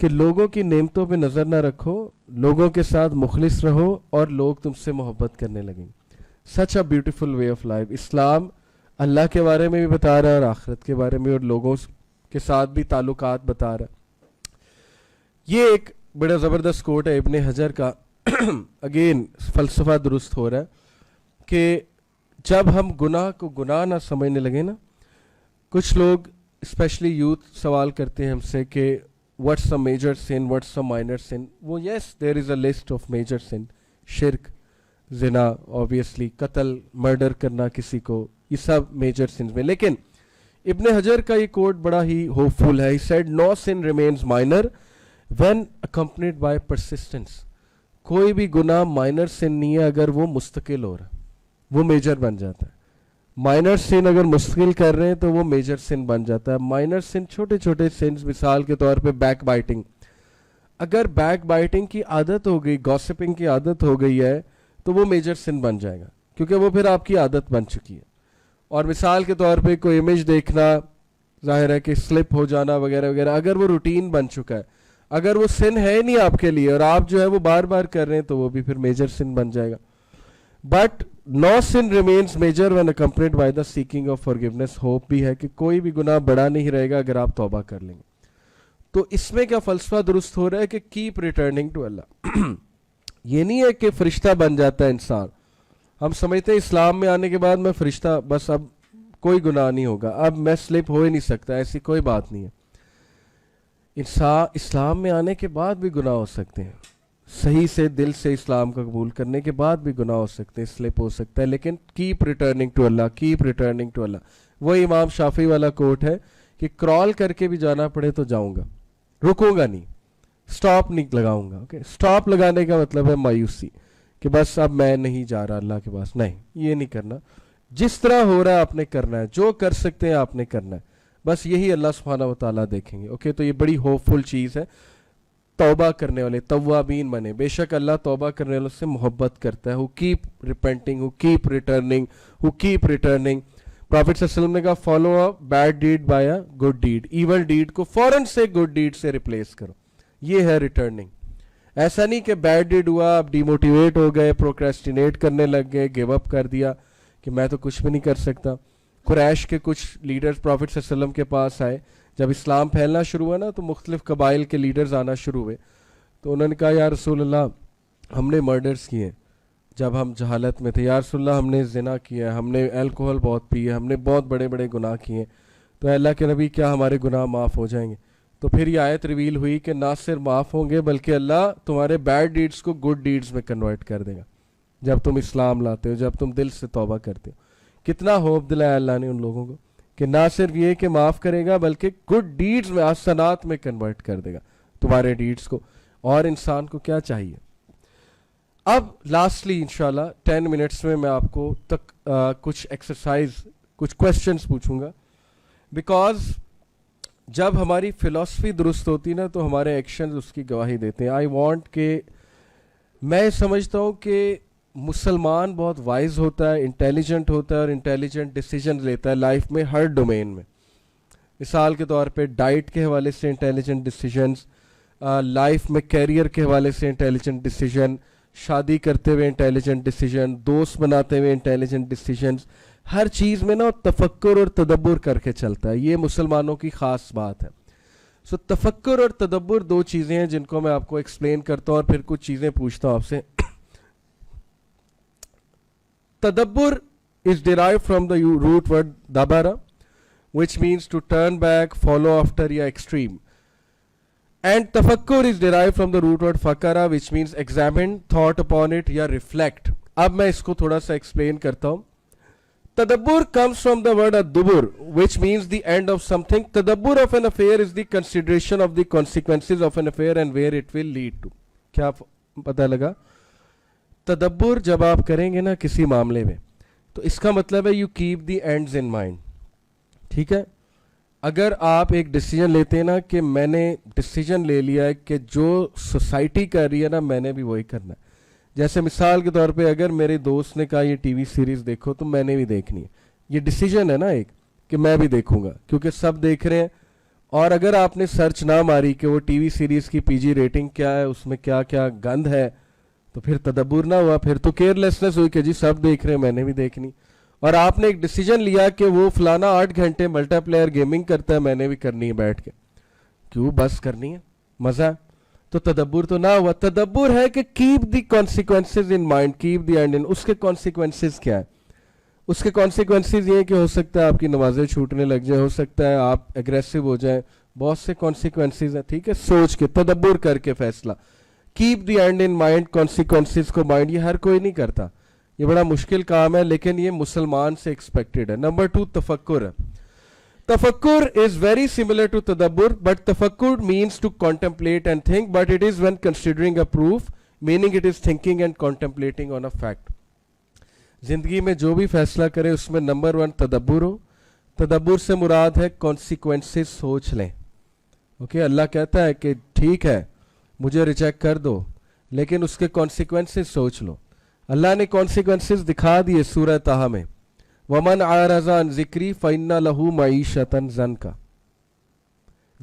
کہ لوگوں کی نعمتوں پہ نظر نہ رکھو, لوگوں کے ساتھ مخلص رہو, اور لوگ تم سے محبت کرنے لگیں. Such a beautiful way of life. اسلام اللہ کے بارے میں بھی بتا رہا ہے, اور آخرت کے بارے میں, اور لوگوں کے ساتھ بھی تعلقات بتا رہا ہے. یہ ایک بڑا زبردست کوٹ ہے ابن حجر کا. اگین فلسفہ درست ہو رہا ہے کہ جب ہم گناہ کو گناہ نہ سمجھنے لگے نا, کچھ لوگ اسپیشلی یوتھ سوال کرتے ہیں ہم سے کہ what's a major sin, what's a minor sin. وہ yes there is a list of major sin. شرک, زنا, آبویسلی قتل, مرڈر کرنا کسی کو, یہ سب میجر سنز میں. لیکن ابن حجر کا یہ کوٹ بڑا ہی ہوپ فل ہے. He said no sin remains minor when accompanied by persistence. کوئی بھی گناہ مائنر سن نہیں ہے اگر وہ مستقل ہو رہا, وہ میجر بن جاتا ہے. مائنر سن اگر مستقل کر رہے ہیں تو وہ میجر سن بن جاتا ہے. مائنر سن چھوٹے چھوٹے سنز, مثال کے طور پہ بیک بائٹنگ. اگر بیک بائٹنگ کی عادت ہو گئی, گاسپنگ کی عادت ہو گئی ہے, تو وہ میجر سن بن جائے گا, کیونکہ وہ پھر آپ کی عادت بن چکی ہے. اور مثال کے طور پہ کوئی امیج دیکھنا, ظاہر ہے کہ سلپ ہو جانا وغیرہ وغیرہ, اگر وہ روٹین بن چکا ہے, اگر وہ سن ہے نہیں آپ کے لیے اور آپ جو ہے وہ بار بار کر رہے ہیں, تو وہ بھی پھر میجر سن بن جائے گا. But no sin remains major when accompanied by the seeking of forgiveness. Hope بھی ہے کہ کوئی بھی گناہ بڑا نہیں رہے گا اگر آپ توبہ کر لیں گے. تو اس میں کیا فلسفہ درست ہو رہا ہے کہ کیپ ریٹرننگ ٹو اللہ. یہ نہیں ہے کہ فرشتہ بن جاتا ہے انسان. ہم سمجھتے ہیں اسلام میں آنے کے بعد میں فرشتہ, بس اب کوئی گناہ نہیں ہوگا, اب میں سلپ ہو ہی نہیں سکتا. ایسی کوئی بات نہیں ہے. اسلام میں آنے کے بعد بھی گناہ ہو سکتے ہیں, صحیح سے دل سے اسلام کا قبول کرنے کے بعد بھی گناہ ہو سکتے ہیں, سلپ ہو سکتا ہے. لیکن keep returning to Allah, keep returning to Allah. وہ امام شافعی والا کوٹ ہے کہ کرال کر کے بھی جانا پڑے تو جاؤں گا, رکوں گا نہیں, سٹاپ نہیں لگاؤں گا. اوکے, سٹاپ لگانے کا مطلب ہے مایوسی, کہ بس اب میں نہیں جا رہا اللہ کے پاس. نہیں, یہ نہیں کرنا. جس طرح ہو رہا ہے آپ نے کرنا ہے, جو کر سکتے ہیں آپ نے کرنا ہے. بس یہی اللہ سبحانہ و تعالیٰ دیکھیں گے. اوکے, تو یہ بڑی ہوپ فل چیز ہے. توبہ کرنے والے توابین بنے. بے شک اللہ توبہ کرنے والوں سے محبت کرتا ہے. who keep repenting, who keep returning, who keep returning. Prophet صلی اللہ علیہ وسلم نے کہا follow a bad deed by a good deed. Evil deed کو فوراً سے گڈ ڈیڈ سے ریپلیس کرو. یہ ہے ریٹرننگ. ایسا نہیں کہ بیڈ ڈیڈ ہوا, آپ ڈی موٹیویٹ ہو گئے, پروکریسٹینیٹ کرنے لگ گئے, گیو اپ کر دیا کہ میں تو کچھ بھی نہیں کر سکتا. قریش کے کچھ لیڈرز پرافٹ صلی اللہ علیہ وسلم کے پاس آئے. جب اسلام پھیلنا شروع ہوا نا, تو مختلف قبائل کے لیڈرز آنا شروع ہوئے. تو انہوں نے کہا یا رسول اللہ, ہم نے مرڈرز کیے ہیں جب ہم جہالت میں تھے. یا رسول اللہ, ہم نے زنا کیا ہے, ہم نے الکوہل بہت پی ہے, ہم نے بہت بڑے بڑے گناہ کیے ہیں. تو اللہ کے نبی, کیا ہمارے گناہ معاف ہو جائیں گے؟ تو پھر یہ آیت ریویل ہوئی کہ نہ صرف معاف ہوں گے, بلکہ اللہ تمہارے بیڈ ڈیڈز کو گڈ ڈیڈز میں کنورٹ کر دے گا جب تم اسلام لاتے ہو, جب تم دل سے توبہ کرتے ہو. کتنا ہوپ دلایا اللہ نے ان لوگوں کو کہ نہ صرف یہ کہ معاف کرے گا, بلکہ گڈ ڈیڈز میں, حسنات میں کنورٹ کر دے گا تمہارے ڈیڈز کو. اور انسان کو کیا چاہیے؟ اب لاسٹلی انشاءاللہ 10 منٹس میں آپ کو کچھ ایکسرسائز, کچھ کویسچنس پوچھوں گا. بیکاز جب ہماری فلاسفی درست ہوتی نا, تو ہمارے ایکشنز اس کی گواہی دیتے ہیں. آئی وانٹ کہ, میں سمجھتا ہوں کہ مسلمان بہت وائز ہوتا ہے, انٹیلیجنٹ ہوتا ہے, اور انٹیلیجنٹ ڈیسیجن لیتا ہے لائف میں ہر ڈومین میں. مثال کے طور پہ ڈائٹ کے حوالے سے انٹیلیجنٹ ڈیسیجنز, لائف میں کیریئر کے حوالے سے انٹیلیجنٹ ڈیسیجن, شادی کرتے ہوئے انٹیلیجنٹ ڈیسیجن, دوست بناتے ہوئے انٹیلیجنٹ ڈیسیجنز. ہر چیز میں نا تفکر اور تدبر کر کے چلتا ہے. یہ مسلمانوں کی خاص بات ہے. سو تفکر اور تدبر دو چیزیں ہیں جن کو میں آپ کو ایکسپلین کرتا ہوں, اور پھر کچھ چیزیں پوچھتا ہوں آپ سے. تدبر is derived from the root word dabara, which means to turn back, follow after یا extreme. And tafakkur is derived from the root word fakara, which means examine, thought upon it یا reflect. اب میں اس کو تھوڑا سا explain کرتا ہوں. Tadabbur comes from the word ad-dubur, which means the end of something. Tadabbur of an affair is the consideration of the consequences of an affair and where it will lead to. کیا پتہ لگا؟ تدبر جب آپ کریں گے نا کسی معاملے میں تو اس کا مطلب ہے you keep the ends in mind. ٹھیک ہے, اگر آپ ایک ڈیسیجن لیتے ہیں نا کہ میں نے ڈیسیجن لے لیا ہے کہ جو سوسائٹی کر رہی ہے نا میں نے بھی وہی کرنا ہے. جیسے مثال کے طور پہ اگر میرے دوست نے کہا یہ ٹی وی سیریز دیکھو تو میں نے بھی دیکھنی ہے, یہ ڈیسیجن ہے نا ایک کہ میں بھی دیکھوں گا کیونکہ سب دیکھ رہے ہیں. اور اگر آپ نے سرچ نہ ماری کہ وہ ٹی وی سیریز کی پی جی ریٹنگ کیا ہے, اس میں کیا کیا گند ہے, تو پھر تدبر نہ ہوا, پھر تو کیئرلیسنس ہوئی کہ جی سب دیکھ رہے ہیں میں نے بھی دیکھنی. اور آپ نے ایک ڈیسیجن لیا کہ وہ فلانا 8 گھنٹے ملٹی پلیئر گیمنگ کرتا ہے میں نے بھی کرنی ہے بیٹھ کے, کیوں بس کرنی ہے, مزہ ہے. تو تدبر تو نہ ہوا. تدبر ہے کہ keep the consequences in mind, keep the end in. اس کے کانسیکوینسز کیا ہے؟ اس کے کانسیکوینسز یہ کہ ہو سکتا ہے آپ کی نمازیں چھوٹنے لگ جائیں, ہو سکتا ہے آپ اگریسو ہو جائیں, بہت سے کانسیکوینسز ہیں. ٹھیک ہے, سوچ کے تدبر کر کے فیصلہ. Keep the end in mind, consequences کو مائنڈ, یہ ہر کوئی نہیں کرتا, یہ بڑا مشکل کام ہے لیکن یہ مسلمان سے ایکسپیکٹڈ ہے. نمبر 2 تفکر ہے. تفکر is very similar to تدبر, but تفکر means to contemplate and think, but it is when considering a proof, meaning it is thinking and contemplating on a fact. زندگی میں جو بھی فیصلہ کرے اس میں نمبر 1 تدبر ہو. تدبر سے مراد ہے کانسیکوینسز سوچ لیں. اوکے, اللہ کہتا ہے کہ ٹھیک ہے مجھے ریجیکٹ کر دو لیکن اس کے کانسیکوینسز سوچ لو. اللہ نے کانسیکوینسز دکھا دیے سورہ طٰہٰ میں, وَمَنْ أَعْرَضَ عَنْ ذِكْرِي فَإِنَّ لَهُ مَعِيشَةً ضَنْكَ.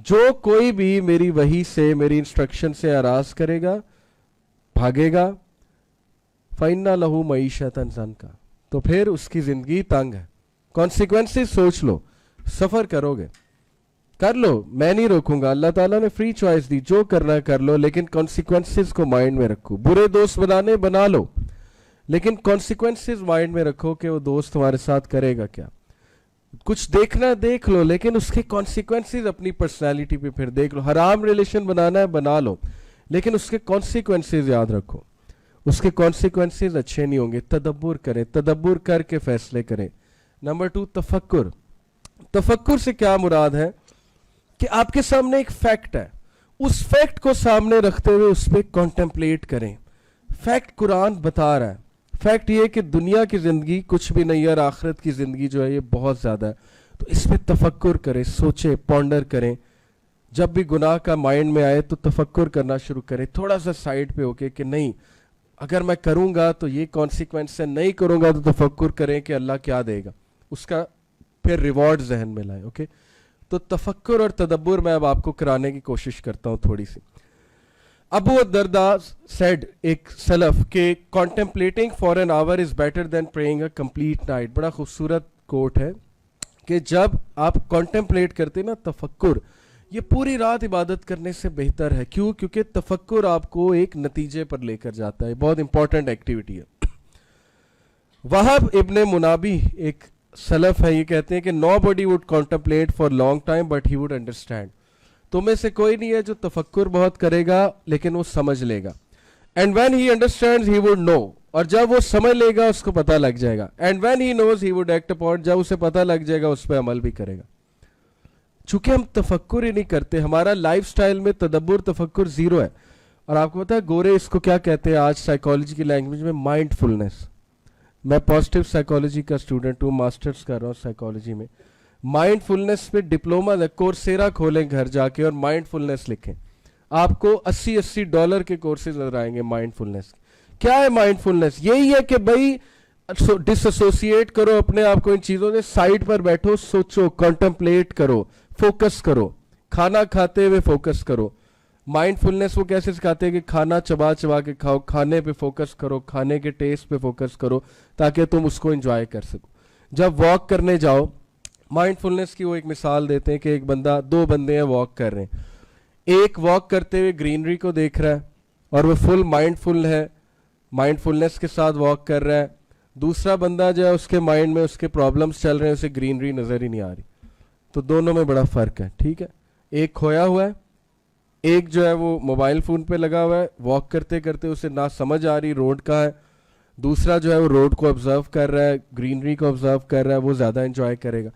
جو کوئی بھی میری وحی سے, میری انسٹرکشن سے اعراض کرے گا, بھاگے گا, فَإِنَّ لَهُ مَعِيشَةً ضَنْكَ, تو پھر اس کی زندگی تنگ ہے. کانسیکوینسز سوچ لو, سفر کرو گے کر لو, میں نہیں روکوں گا, اللہ تعالیٰ نے فری چوائس دی, جو کرنا ہے کر لو لیکن کانسیکوینسز کو مائنڈ میں رکھو. برے دوست بنا لو لیکن کانسیکوینسز مائنڈ میں رکھو کہ وہ دوست تمہارے ساتھ کرے گا کیا. کچھ دیکھنا دیکھ لو لیکن اس کے کانسیکوینسز اپنی پرسنالٹی پہ پھر دیکھ لو. حرام ریلیشن بنانا ہے بنا لو لیکن اس کے کانسیکوینسز یاد رکھو, اس کے کانسیکوینسز اچھے نہیں ہوں گے. تدبر کریں, تدبر کر کے فیصلے کریں. نمبر 2 تفکر. تفکر سے کیا مراد ہے کہ آپ کے سامنے ایک فیکٹ ہے, اس فیکٹ کو سامنے رکھتے ہوئے اس پہ کانٹمپلیٹ کریں. فیکٹ قرآن بتا رہا ہے, فیکٹ یہ کہ دنیا کی زندگی کچھ بھی نہیں ہے اور آخرت کی زندگی جو ہے یہ بہت زیادہ ہے. تو اس پہ تفکر کریں, سوچیں, پونڈر کریں. جب بھی گناہ کا مائنڈ میں آئے تو تفکر کرنا شروع کریں, تھوڑا سا سائڈ پہ ہو کے کہ نہیں اگر میں کروں گا تو یہ کانسیکوینس ہے, نہیں کروں گا تو تفکر کریں کہ اللہ کیا دے گا, اس کا پھر ریوارڈ ذہن میں لائیں. اوکے, تو تفکر اور تدبر میں اب آپ کو کرانے کی کوشش کرتا ہوں تھوڑی سی. ابو الدرداء said, ایک سلف, کہ contemplating for an hour is better than praying a complete night. بڑا خوبصورت کوٹ ہے کہ جب آپ contemplate کرتے نا تفکر, یہ پوری رات عبادت کرنے سے بہتر ہے. کیوں؟ کیونکہ تفکر آپ کو ایک نتیجے پر لے کر جاتا ہے, بہت امپورٹنٹ ایکٹیویٹی ہے. وہب ابن منابی ایک سلف ہے, یہ کہتے ہیں کہ nobody would contemplate for long time but he would understand. تو میں سے کوئی نہیں ہے جو تفکر بہت کرے گا لیکن وہ سمجھ لے گا. And when he understands he would know, اور جب وہ سمجھ لے گا اس کو پتہ لگ جائے گا. And when he knows he would act upon, جب اسے پتہ لگ جائے گا اس پہ عمل بھی کرے گا. چونکہ ہم تفکر ہی نہیں کرتے, ہمارا لائف سٹائل میں تدبر تفکر زیرو ہے. اور آپ کو پتہ ہے گورے اس کو کیا کہتے ہیں آج سائیکالوجی کی لینگویج میں؟ مائنڈ فلنس. میں پازیٹیو سائیکالوجی کا اسٹوڈنٹ ہوں, ماسٹرز کر رہا ہوں سائیکالوجی میں. مائنڈ فلنس پہ ڈپلوما ہے, کورسیرا کھولیں گھر جا کے اور مائنڈ فلنس لکھیں, آپ کو $80 کے کورسز نظر آئیں گے مائنڈ فلنس. کیا ہے مائنڈ فلنس؟ یہی ہے کہ بھائی ڈس ایسوسیٹ کرو اپنے آپ کو ان چیزوں سے, سائڈ پر بیٹھو, سوچو, کنٹمپلیٹ کرو, فوکس کرو, کھانا کھاتے ہوئے فوکس کرو. مائنڈ فلنس وہ کیسے سکھاتے ہیں کہ کھانا چبا چبا کے کھاؤ, کھانے پہ فوکس کرو, کھانے کے ٹیسٹ پہ فوکس کرو تاکہ تم اس کو انجوائے کر سکو. جب واک کرنے جاؤ, مائنڈ فلنس کی وہ ایک مثال دیتے ہیں کہ ایک بندہ, 2 بندے ہیں واک کر رہے ہیں, ایک واک کرتے ہوئے گرینری کو دیکھ رہا ہے اور وہ فل مائنڈ فل ہے, مائنڈ فلنس کے ساتھ واک کر رہا ہے. دوسرا بندہ جو ہے اس کے مائنڈ میں اس کے پرابلمس چل رہے ہیں, اسے گرینری نظر ہی نہیں آ رہی. تو دونوں میں بڑا فرق ہے. ٹھیک ہے, ایک کھویا ہوا ہے, ایک جو ہے وہ موبائل فون پہ لگا ہوا ہے, واک کرتے کرتے اسے نہ سمجھ آ رہی روڈ کا ہے. دوسرا جو ہے وہ روڈ کو آبزرو کر رہا ہے, گرینری کو آبزرو کر رہا ہے, وہ زیادہ انجوائے کرے گا.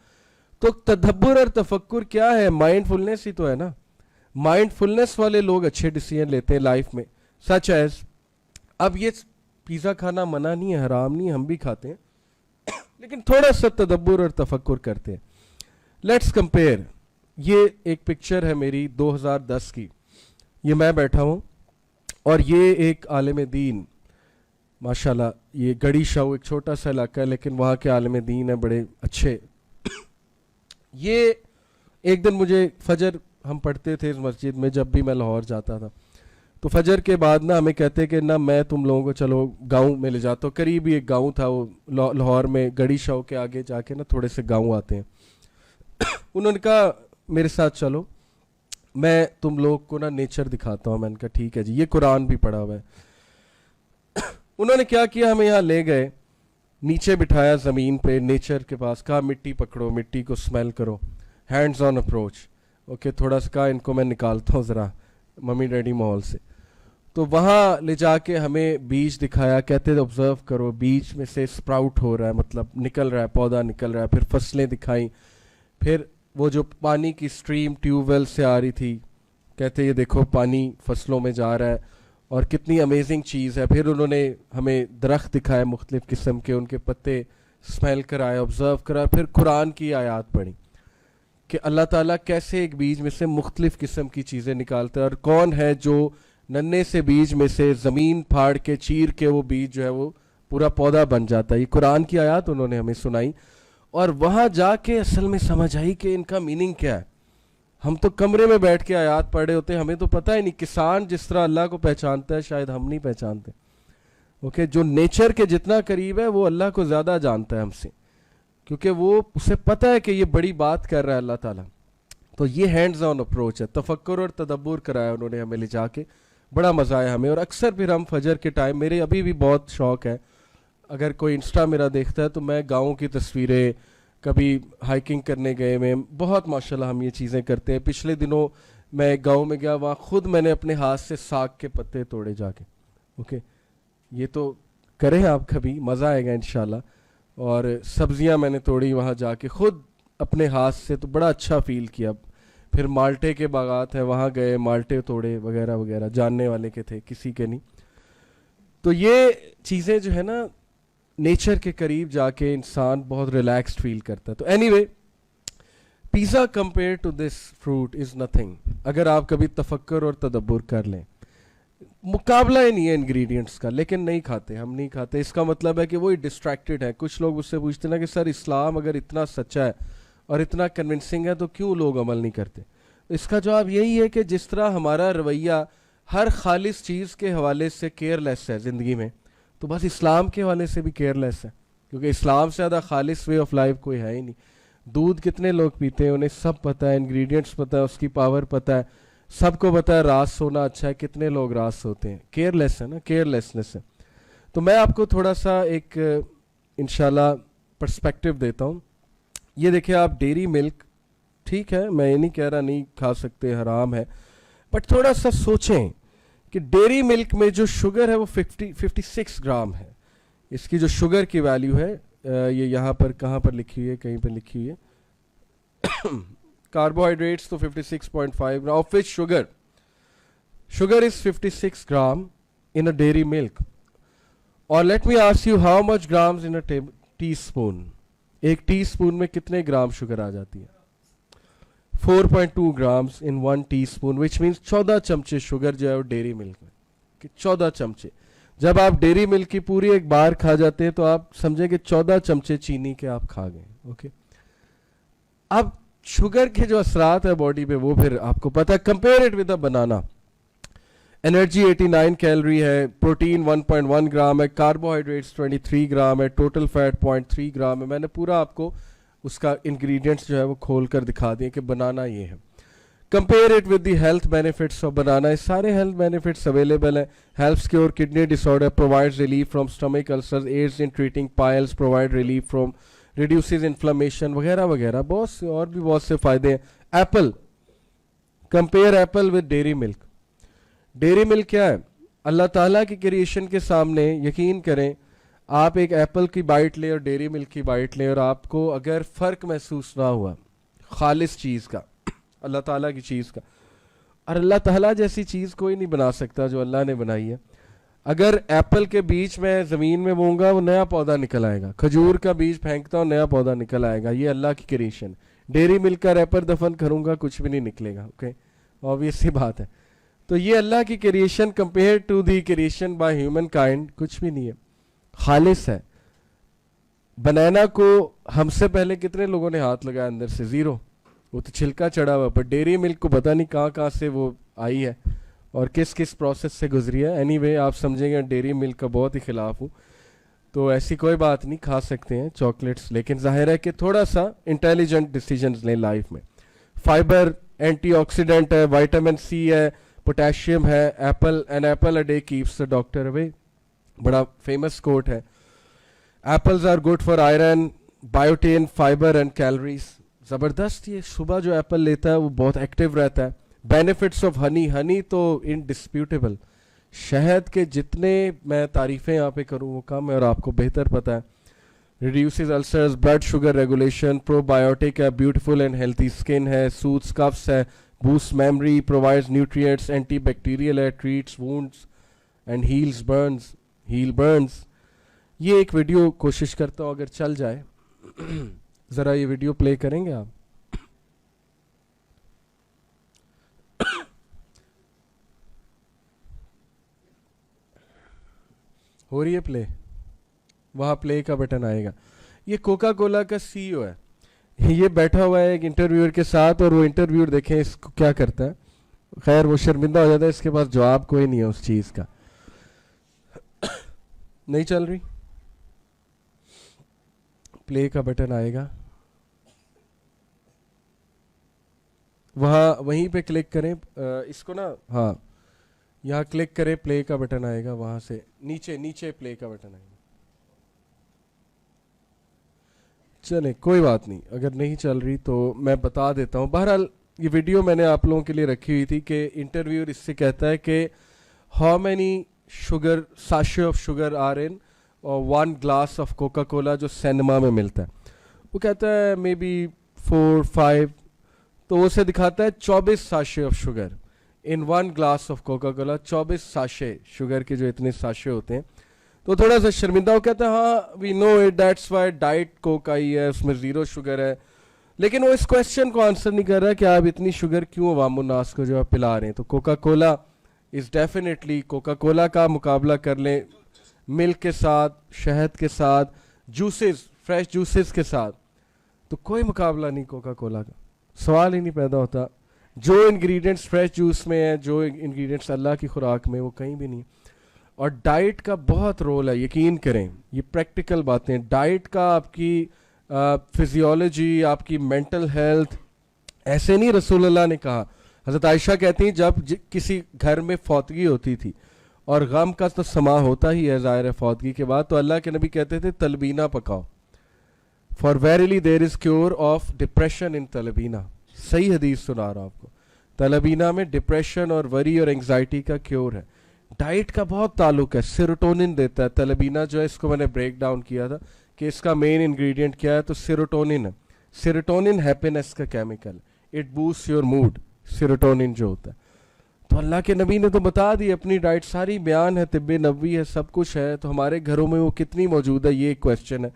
تو تدبر اور تفکر کیا ہے؟ مائنڈ فلنس ہی تو ہے نا. مائنڈ فلنس والے لوگ اچھے ڈیسیجن لیتے ہیں لائف میں, سچ ایز, اب یہ پیزا کھانا منع نہیں ہے, حرام نہیں ہے, ہم بھی کھاتے ہیں, لیکن تھوڑا سا تدبر اور تفکر کرتے ہیں. Let's compare. یہ ایک پکچر ہے میری 2010 کی, یہ میں بیٹھا ہوں, اور یہ ایک عالم دین, ماشاءاللہ یہ گڑی شاہو ایک چھوٹا سا علاقہ ہے لیکن وہاں کے عالم دین ہیں بڑے اچھے. یہ ایک دن مجھے فجر ہم پڑھتے تھے اس مسجد میں جب بھی میں لاہور جاتا تھا, تو فجر کے بعد نا ہمیں کہتے کہ نہ میں تم لوگوں کو چلو گاؤں میں لے جاتا ہوں. قریب ہی ایک گاؤں تھا, وہ لاہور میں گڑی شاہو کے آگے جا کے نا تھوڑے سے گاؤں آتے ہیں. انہوں نے کہا میرے ساتھ چلو, میں تم لوگ کو نا نیچر دکھاتا ہوں. میں نے کہا ٹھیک ہے جی, یہ قرآن بھی پڑھا ہوا ہے. انہوں نے کیا کیا, ہمیں یہاں لے گئے, نیچے بٹھایا زمین پہ نیچر کے پاس, کہا مٹی پکڑو, مٹی کو اسمیل کرو, ہینڈز آن اپروچ. اوکے, تھوڑا سا کہا ان کو میں نکالتا ہوں ذرا ممی ڈیڈی ماحول سے. تو وہاں لے جا کے ہمیں بیج دکھایا, کہتے آبزرو کرو, بیج میں سے اسپراؤٹ ہو رہا ہے, مطلب نکل رہا ہے, پودا نکل رہا ہے. پھر فصلیں دکھائیں, پھر وہ جو پانی کی سٹریم ٹیوب ویل سے آ رہی تھی, کہتے یہ دیکھو پانی فصلوں میں جا رہا ہے اور کتنی امیزنگ چیز ہے. پھر انہوں نے ہمیں درخت دکھائے مختلف قسم کے, ان کے پتے اسمیل کرائے, آبزرو کرائے. پھر قرآن کی آیات پڑھی کہ اللہ تعالیٰ کیسے ایک بیج میں سے مختلف قسم کی چیزیں نکالتا ہے, اور کون ہے جو ننے سے بیج میں سے زمین پھاڑ کے چیر کے وہ بیج جو ہے وہ پورا پودا بن جاتا ہے. یہ قرآن کی آیات انہوں نے ہمیں سنائی, اور وہاں جا کے اصل میں سمجھ آئی کہ ان کا میننگ کیا ہے. ہم تو کمرے میں بیٹھ کے آیات پڑھ رہے ہوتے ہیں, ہمیں تو پتہ ہی نہیں. کسان جس طرح اللہ کو پہچانتا ہے شاید ہم نہیں پہچانتے. اوکے, جو نیچر کے جتنا قریب ہے وہ اللہ کو زیادہ جانتا ہے ہم سے, کیونکہ وہ اسے پتہ ہے کہ یہ بڑی بات کر رہا ہے اللہ تعالیٰ. تو یہ ہینڈز آن اپروچ ہے, تفکر اور تدبر کرایا انہوں نے ہمیں لے جا کے, بڑا مزہ آیا ہمیں. اور اکثر پھر ہم فجر کے ٹائم, میرے ابھی بھی بہت شوق ہے, اگر کوئی انسٹا میرا دیکھتا ہے تو میں گاؤں کی تصویریں, کبھی ہائکنگ کرنے گئے میں, بہت ماشاءاللہ ہم یہ چیزیں کرتے ہیں. پچھلے دنوں میں ایک گاؤں میں گیا, وہاں خود میں نے اپنے ہاتھ سے ساگ کے پتے توڑے جا کے. اوکے, یہ تو کریں آپ کبھی, مزہ آئے گا انشاءاللہ. اور سبزیاں میں نے توڑی وہاں جا کے خود اپنے ہاتھ سے, تو بڑا اچھا فیل کیا. پھر مالٹے کے باغات ہیں, وہاں گئے, مالٹے توڑے وغیرہ وغیرہ, جاننے والے کے تھے, کسی کے نہیں. تو یہ چیزیں جو ہے نا نیچر کے قریب جا کے انسان بہت ریلیکسڈ فیل کرتا ہے. تو anyway, pizza compare to this fruit is nothing. اگر آپ کبھی تفکر اور تدبر کر لیں, مقابلہ ہی نہیں ہے انگریڈینٹس کا, لیکن نہیں کھاتے, ہم نہیں کھاتے. اس کا مطلب ہے کہ وہی ڈسٹریکٹڈ ہے. کچھ لوگ اس سے پوچھتے ہیں نا کہ سر اسلام اگر اتنا سچا ہے اور اتنا کنونسنگ ہے تو کیوں لوگ عمل نہیں کرتے. اس کا جواب یہی ہے کہ جس طرح ہمارا رویہ ہر خالص چیز کے حوالے سے کیئر لیس ہے زندگی میں, تو بس اسلام کے حوالے سے بھی کیئر لیس ہے, کیونکہ اسلام سے زیادہ خالص وے آف لائف کوئی ہے ہی نہیں. دودھ کتنے لوگ پیتے ہیں, انہیں سب پتہ ہے, انگریڈینٹس پتہ ہے, اس کی پاور پتہ ہے, سب کو پتہ ہے رات سونا اچھا ہے, کتنے لوگ رات سوتے ہیں. کیئر لیس ہے نا, کیئر لیسنس ہے. تو میں آپ کو تھوڑا سا ایک انشاءاللہ پرسپیکٹیو دیتا ہوں. یہ دیکھیں آپ, ڈیری ملک, ٹھیک ہے میں یہ نہیں کہہ رہا نہیں کھا سکتے, حرام ہے, بٹ تھوڑا سا سوچیں کہ ڈیری ملک میں جو شوگر ہے وہ 56 گرام ہے. اس کی جو شوگر کی ویلیو ہے, یہ یہاں پر کہاں پر لکھی ہوئی ہے, کہیں پہ لکھی ہوئی ہے. کاربوہائیڈریٹس تو 56.5 gram, of which sugar is 56 gram in a dairy milk. اور late me ask you how much grams in A T spoon. ایک ٹی اسپون میں کتنے گرام شوگر آ جاتی ہے؟ 4.2 grams in 1 teaspoon, which means 14 چمچے sugar جو ہے وہ dairy ملک میں, کہ 14 چمچے. جب آپ ڈیری ملک کی پوری ایک بار کھا جاتے ہیں تو آپ سمجھیں کہ 14 چمچے چینی کے آپ کھا گئے. اوکے, اب شوگر کے جو اثرات ہے باڈی پہ وہ پھر آپ کو پتا ہے. Compare it with a banana. Energy 89 calorie ہے, پروٹین 1.1 گرام ہے, کاربوہائیڈریٹس 23 گرام ہے, ٹوٹل فیٹ 0.3 گرام ہے. میں نے پورا آپ کو اس کا انگریڈینٹس جو ہے وہ کھول کر دکھا دیے کہ بنانا یہ ہے. Compare it with the health benefits of banana. اس سارے ہیلتھ بینیفٹس اویلیبل ہیں. Helps cure kidney disorder, provides relief from stomach ulcers, aids in treating piles, provide relief from, reduces inflammation وغیرہ وغیرہ, بہت سے اور بھی بہت سے فائدے ہیں. Apple, compare apple with dairy milk. Dairy milk کیا ہے؟ اللہ تعالیٰ کی کریشن کے سامنے یقین کریں, آپ ایک ایپل کی بائٹ لیں اور ڈیری ملک کی بائٹ لیں, اور آپ کو اگر فرق محسوس نہ ہوا خالص چیز کا, اللہ تعالیٰ کی چیز کا, اور اللہ تعالیٰ جیسی چیز کوئی نہیں بنا سکتا جو اللہ نے بنائی ہے. اگر ایپل کے بیج میں زمین میں بوں گا وہ نیا پودا نکل آئے گا, کھجور کا بیج پھینکتا ہوں نیا پودا نکل آئے گا, یہ اللہ کی کریشن. ڈیری ملک کا ریپر دفن کروں گا کچھ بھی نہیں نکلے گا. اوکے, آبویس سی بات ہے. تو یہ اللہ کی creation compare to the creation by humankind کچھ بھی نہیں ہے, خالص ہے. بنانا کو ہم سے پہلے کتنے لوگوں نے ہاتھ لگایا اندر سے؟ زیرو. وہ تو چھلکا چڑھا ہوا, پر ڈیری ملک کو پتہ نہیں کہاں کہاں سے وہ آئی ہے اور کس کس پروسیس سے گزری ہے. اینی وے آپ سمجھیں گے ڈیری ملک کا بہت ہی خلاف ہوں, تو ایسی کوئی بات نہیں, کھا سکتے ہیں چاکلیٹس, لیکن ظاہر ہے کہ تھوڑا سا انٹیلیجنٹ ڈیسیجنز لیں لائف میں. فائبر اینٹی آکسیڈنٹ ہے, وائٹامن سی ہے, پوٹیشیم ہے. An apple a day keeps the doctor away, بڑا فیمس کوٹ ہے. Apples are good for iron, biotin, fibre and calories. زبردست, یہ صبح جو ایپل لیتا ہے وہ بہت ایکٹیو رہتا ہے. بینیفٹس آف ہنی, ہنی تو انڈسپیوٹیبل. شہد کے جتنے میں تعریفیں یہاں پہ کروں وہ کم ہے اور آپ کو بہتر پتہ ہے. Reduces ulcers, blood sugar regulation, probiotic ہے, بیوٹیفل اینڈ ہیلتھی اسکن ہے, سوتس کفس ہے, boost memory, provides nutrients, antibacterial ہے, treats wounds and heal burns. یہ ایک ویڈیو کوشش کرتا ہوں اگر چل جائے, ذرا یہ ویڈیو پلے کریں گے آپ؟ ہو رہی ہے پلے؟ وہاں پلے کا بٹن آئے گا. یہ کوکا کولا کا سی او ہے, یہ بیٹھا ہوا ہے ایک انٹرویور کے ساتھ, اور وہ انٹرویور دیکھیں اس کو کیا کرتا ہے. خیر وہ شرمندہ ہو جاتا ہے, اس کے پاس جواب کوئی نہیں ہے اس چیز کا. نہیں چل رہی؟ پلے کا بٹن آئے گا, وہیں پہ کلک کریں اس کو نا, ہاں یہاں کلک کریں, پلے کا بٹن آئے گا, وہاں سے نیچے پلے کا بٹن آئے گا. چلیں کوئی بات نہیں, اگر نہیں چل رہی تو میں بتا دیتا ہوں. بہرحال یہ ویڈیو میں نے آپ لوگوں کے لیے رکھی ہوئی تھی کہ انٹرویور اس سے کہتا ہے کہ how many sugar sachet of sugar are in one glass of Coca Cola جو سینما میں ملتا ہے. وہ کہتا ہے مے بی 4-5, تو وہ اسے دکھاتا ہے 24 sachet of sugar in one glass of Coca Cola. 24 sachet sugar کے جو اتنے ساشے ہوتے ہیں, تو تھوڑا سا شرمندہ. وہ کہتا ہے ہاں وی نو اٹ, دیٹس وائی ڈائٹ کوک آئی ہے, اس میں 0 شوگر ہے. لیکن وہ اس کویسچن کو آنسر نہیں کر رہا کہ آپ اتنی شوگر کیوں عوام الناس کو جو ہے پلا رہے ہیں. تو Coca Cola is definitely, Coca Cola کا مقابلہ کر لیں ملک کے ساتھ, شہد کے ساتھ, جوسز, فریش جوسز کے ساتھ, تو کوئی مقابلہ نہیں کوکا کولا کا. سوال ہی نہیں پیدا ہوتا. جو انگریڈینٹس فریش جوس میں ہیں, جو انگریڈینٹس اللہ کی خوراک میں, وہ کہیں بھی نہیں. اور ڈائٹ کا بہت رول ہے, یقین کریں, یہ پریکٹیکل باتیں. ڈائٹ کا آپ کی فزیولوجی, آپ کی مینٹل ہیلتھ, ایسے نہیں رسول اللہ نے کہا. حضرت عائشہ کہتی ہیں جب کسی گھر میں فوتگی ہوتی تھی, اور غم کا تو سما ہوتا ہی ہے ظاہر ہے فوتگی کے بعد, تو اللہ کے نبی کہتے تھے تلبینہ پکاؤ, for verily there is cure of depression in تلبینہ. صحیح حدیث سنا رہا ہوں آپ کو, تلبینہ میں ڈپریشن اور وری اور انگزائٹی کا کیور ہے. ڈائٹ کا بہت تعلق ہے, سیروٹونن دیتا ہے تلبینہ جو ہے. اس کو میں نے بریک ڈاؤن کیا تھا کہ اس کا مین انگریڈینٹ کیا ہے, تو سیروٹونن ہے. سیروٹونن ہیپینس کا chemical, it boost your mood, serotonin جو ہوتا ہے. تو اللہ کے نبی نے تو بتا دی اپنی ڈائٹ, ساری بیان ہے, طب نبوی ہے, سب کچھ ہے. تو ہمارے گھروں میں وہ کتنی موجود ہے, یہ ایک کویسچن ہے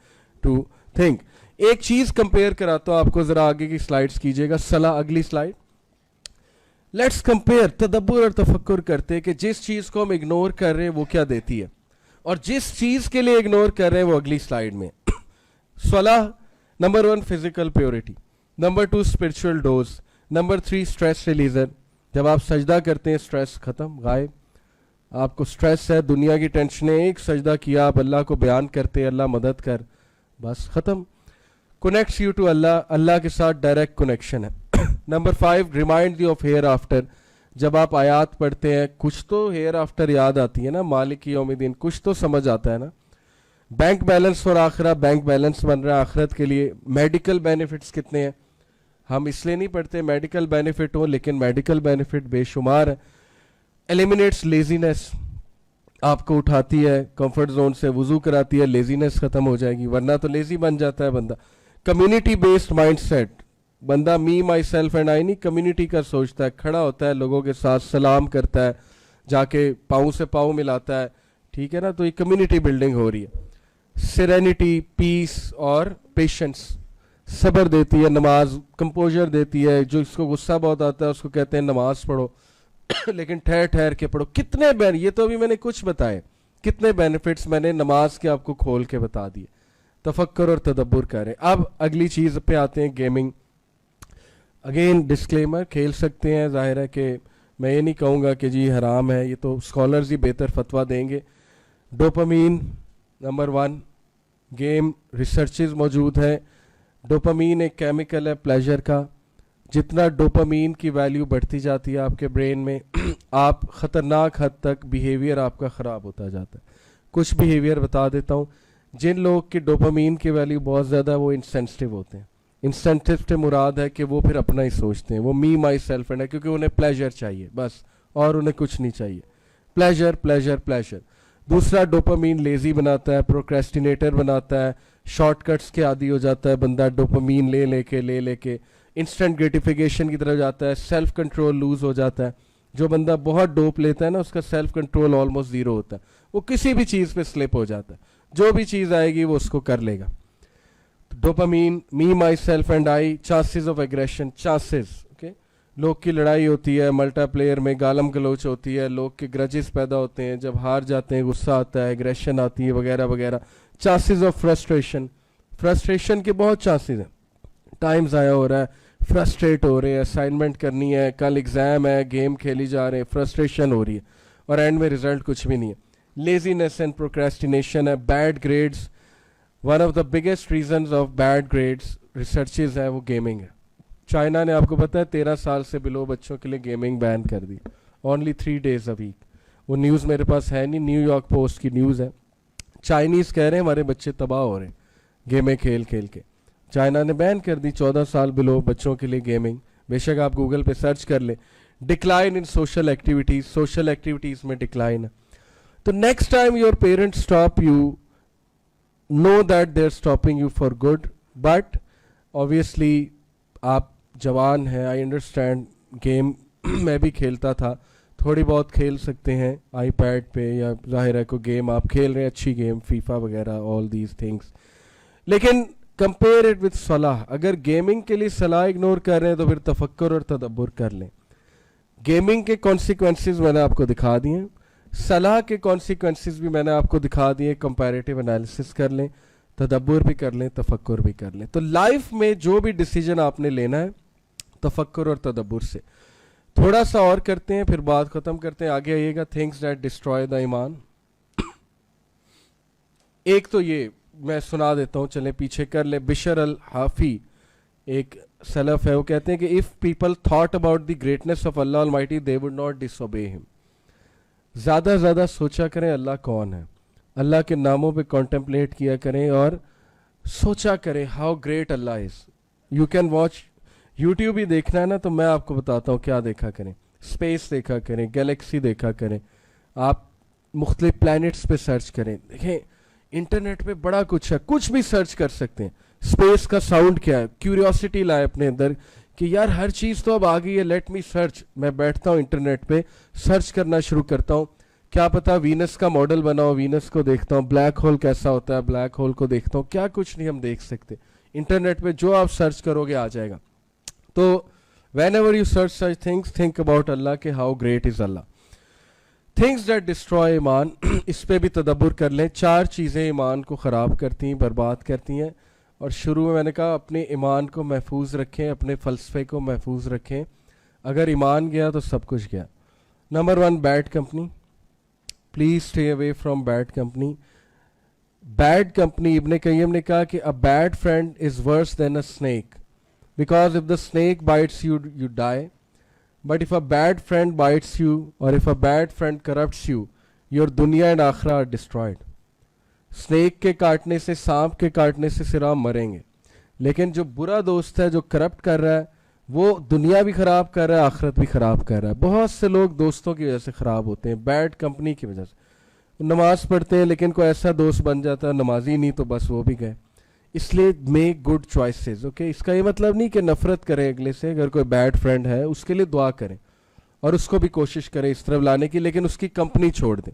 ٹو تھنک. ایک چیز کمپیئر کراتا ہوں آپ کو, ذرا آگے کی سلائڈز کیجیے گا. اگلی سلائڈ. لیٹس کمپیئر, تدبر اور تفکر کرتے کہ جس چیز کو ہم اگنور کر رہے ہیں وہ کیا دیتی ہے, اور جس چیز کے لیے اگنور کر رہے ہیں وہ اگلی سلائڈ میں. صلاح, number 1 physical purity, number 2 spiritual dose, number 3 stress releaser. جب آپ سجدہ کرتے ہیں اسٹریس ختم, غائب. آپ کو اسٹریس ہے, دنیا کی ٹینشنیں, ایک سجدہ کیا, آپ اللہ کو بیان کرتے ہیں اللہ مدد کر, بس ختم. کنیکٹس یو ٹو اللہ, اللہ کے ساتھ ڈائریکٹ کنیکشن ہے. Number 5 remind you of hereafter. جب آپ آیات پڑھتے ہیں کچھ تو ہیئر آفٹر یاد آتی ہے نا, مالک یوم الدین, کچھ تو سمجھ آتا ہے نا. بینک بیلنس فار آخرہ, بینک بیلنس بن رہا ہے آخرت کے لیے. میڈیکل بینیفٹس کتنے ہیں, ہم اس لیے نہیں پڑھتے میڈیکل بینیفٹ ہو, لیکن میڈیکل بینیفٹ بے شمار ہے. ایلیمینیٹس لیزینس, آپ کو اٹھاتی ہے کمفرٹ زون سے, وضو کراتی ہے, لیزینس ختم ہو جائے گی, ورنہ تو لیزی بن جاتا ہے بندہ. کمیونٹی بیسڈ مائنڈ سیٹ, بندہ می مائی سیلف اینڈ آئی نہیں, کمیونٹی کا سوچتا ہے, کھڑا ہوتا ہے لوگوں کے ساتھ, سلام کرتا ہے, جا کے پاؤں سے پاؤں ملاتا ہے, ٹھیک ہے نا. تو یہ کمیونٹی بلڈنگ ہو رہی ہے. سیرینٹی, پیس اور پیشنس, صبر دیتی ہے نماز, کمپوزر دیتی ہے. جو اس کو غصہ بہت آتا ہے اس کو کہتے ہیں نماز پڑھو لیکن ٹھہر ٹھہر کے پڑھو. کتنے یہ تو ابھی میں نے کچھ بتائے, کتنے بینیفٹس میں نے نماز کے آپ کو کھول کے بتا دیے. تفکر اور تدبر کریں. اب اگلی چیز پہ آتے ہیں, گیمنگ. اگین ڈسکلیمر, کھیل سکتے ہیں, ظاہر ہے کہ میں یہ نہیں کہوں گا کہ جی حرام ہے, یہ تو اسکالرز ہی بہتر فتویٰ دیں گے. ڈوپامین نمبر 1, گیم ریسرچز موجود ہیں. ڈوپامین ایک کیمیکل ہے پلیجر کا. جتنا ڈوپامین کی ویلیو بڑھتی جاتی ہے آپ کے برین میں, آپ خطرناک حد تک بیہیویئر آپ کا خراب ہوتا جاتا ہے. کچھ بیہیویئر بتا دیتا ہوں. جن لوگ کی ڈوپامین کی ویلیو بہت زیادہ ہے وہ انسینسٹیو ہوتے ہیں. انسینٹیو سے مراد ہے کہ وہ پھر اپنا ہی سوچتے ہیں, وہ می مائی سیلف اینڈ ہے, کیونکہ انہیں پلیجر چاہیے بس, اور انہیں کچھ نہیں چاہیے. Pleasure pleasure pleasure. دوسرا, ڈوپامین لیزی بناتا ہے, پروکریسٹینیٹر بناتا ہے, شارٹ کٹس کے عادی ہو جاتا ہے بندہ, ڈوپامین لے کے انسٹنٹ گریٹیفیکیشن کی طرف جاتا ہے. سیلف کنٹرول لوز ہو جاتا ہے. جو بندہ بہت ڈوپ لیتا ہے نا اس کا سیلف کنٹرول آلموسٹ زیرو ہوتا ہے, وہ کسی بھی چیز پہ سلپ ہو جاتا ہے, جو بھی چیز آئے گی وہ اس کو کر لے گا. Dopamine, me myself and I, chances of aggression, chances okay. لوگ کی لڑائی ہوتی ہے ملٹا پلیئر میں, گالم گلوچ ہوتی ہے, لوگ کے گرجز پیدا ہوتے ہیں, جب ہار جاتے ہیں غصہ آتا ہے, ایگریشن آتی ہے وغیرہ وغیرہ. چانسز آف فرسٹریشن, فرسٹریشن کے بہت چانسز ہیں. ٹائم ضائع ہو رہا ہے, فرسٹریٹ ہو رہے ہیں, اسائنمنٹ کرنی ہے, کل ایگزام ہے, گیم کھیلی جا رہے ہیں, فرسٹریشن ہو رہی ہے اور اینڈ میں ریزلٹ کچھ بھی نہیں ہے. لیزینس اینڈ پروکریسٹینیشن ہے. Bad grades, one of the biggest reasons of bad grades researches ہے وہ گیمنگ ہے. چائنا نے آپ کو پتہ ہے 13 سال سے بلو بچوں کے لیے گیمنگ بین کر دی, اونلی 3 days a week. وہ نیوز میرے پاس ہے نہیں, نیو یارک پوسٹ کی نیوز ہے. چائنیز کہہ رہے ہیں ہمارے بچے تباہ ہو رہے ہیں گیمیں کھیل کھیل کے. چائنا نے بین کر دی 14 سال بلو بچوں کے لیے گیمنگ. بے شک آپ گوگل پہ سرچ کر لیں. Decline in social activities, social activities میں ڈکلائن ہے. تو next time your parents stop you, know that they're stopping you for good, but obviously آپ جوان ہیں, I understand گیم میں بھی کھیلتا تھا, تھوڑی بہت کھیل سکتے ہیں آئی پیڈ پہ, یا ظاہر ہے کوئی گیم آپ کھیل رہے ہیں اچھی گیم, فیفا وغیرہ, all these things. لیکن compare it with صلاح. اگر گیمنگ کے لیے صلاح اگنور کر رہے ہیں تو پھر تفکر اور تدبر کر لیں. گیمنگ کے کانسیکوینسز میں نے آپ کو دکھا دیے ہیں, صلاح کے کانسیکوینسز بھی میں نے آپ کو دکھا دیے. کمپیریٹیو انالیسس کر لیں, تدبر بھی کر لیں, تفکر بھی کر لیں. تو لائف میں جو بھی ڈیسیجن آپ نے لینا ہے تفکر اور تدبر سے. تھوڑا سا اور کرتے ہیں پھر بات ختم کرتے ہیں, آگے آئیے گا. تھنگس دیٹ ڈسٹروائے دا ایمان. ایک تو یہ میں سنا دیتا ہوں, چلیں پیچھے کر لیں. بشر الحافی ایک سلف ہے, وہ کہتے ہیں کہ if people thought about the greatness of Allah Almighty they would not disobey him. زیادہ زیادہ سوچا کریں اللہ کون ہے, اللہ کے ناموں پہ کانٹمپلیٹ کیا کریں اور سوچا کریں how great Allah is. You can watch YouTube ہی دیکھنا ہے نا, تو میں آپ کو بتاتا ہوں کیا دیکھا کریں. اسپیس دیکھا کریں, گیلیکسی دیکھا کریں, آپ مختلف پلانٹس پہ سرچ کریں. دیکھیں انٹرنیٹ پہ بڑا کچھ ہے, کچھ بھی سرچ کر سکتے ہیں. اسپیس کا ساؤنڈ کیا ہے, کیوریوسٹی لائے اپنے اندر کہ یار ہر چیز تو اب آ گئی ہے, لیٹ می سرچ. میں بیٹھتا ہوں انٹرنیٹ پہ سرچ کرنا شروع کرتا ہوں, کیا پتا وینس کا ماڈل بناؤ, وینس کو دیکھتا ہوں, بلیک ہول کیسا ہوتا ہے, بلیک ہول کو دیکھتا ہوں. کیا کچھ نہیں ہم دیکھ سکتے انٹرنیٹ پہ, جو آپ سرچ کرو گے آ جائے گا. تو whenever you search such things, think about Allah کہ how great is Allah. Things that destroy ایمان, اس پہ بھی تدبر کر لیں. 4 چیزیں ایمان کو خراب کرتی ہیں, برباد کرتی ہیں. اور شروع میں نے کہا اپنے ایمان کو محفوظ رکھیں, اپنے فلسفے کو محفوظ رکھیں. اگر ایمان گیا تو سب کچھ گیا. Number 1, bad company. Please stay away from bad company. Bad company, ابن قیم نے کہا کہ a bad friend is worse than a snake, because if the snake bites you, you die. But if a bad friend bites you, or if a bad friend corrupts you, your dunya and akhirah are destroyed. Snack کے کاٹنے سے, سانپ کے کاٹنے سے صرف آپ مریں گے, لیکن جو برا دوست ہے جو کرپٹ کر رہا ہے وہ دنیا بھی خراب کر رہا ہے, آخرت بھی خراب کر رہا ہے. بہت سے لوگ دوستوں کی وجہ سے خراب ہوتے ہیں, بیڈ کمپنی کی وجہ سے. نماز پڑھتے ہیں لیکن کوئی ایسا دوست بن جاتا ہے نمازی نہیں تو بس وہ بھی گئے. اس لیے میک گڈ چوائسیز. اوکے, اس کا یہ مطلب نہیں کہ نفرت کریں اگلے سے. اگر کوئی بیڈ فرینڈ ہے اس کے لیے دعا کریں اور اس کو بھی کوشش کریں اس طرف لانے کی, لیکن اس کی کمپنی چھوڑ دیں.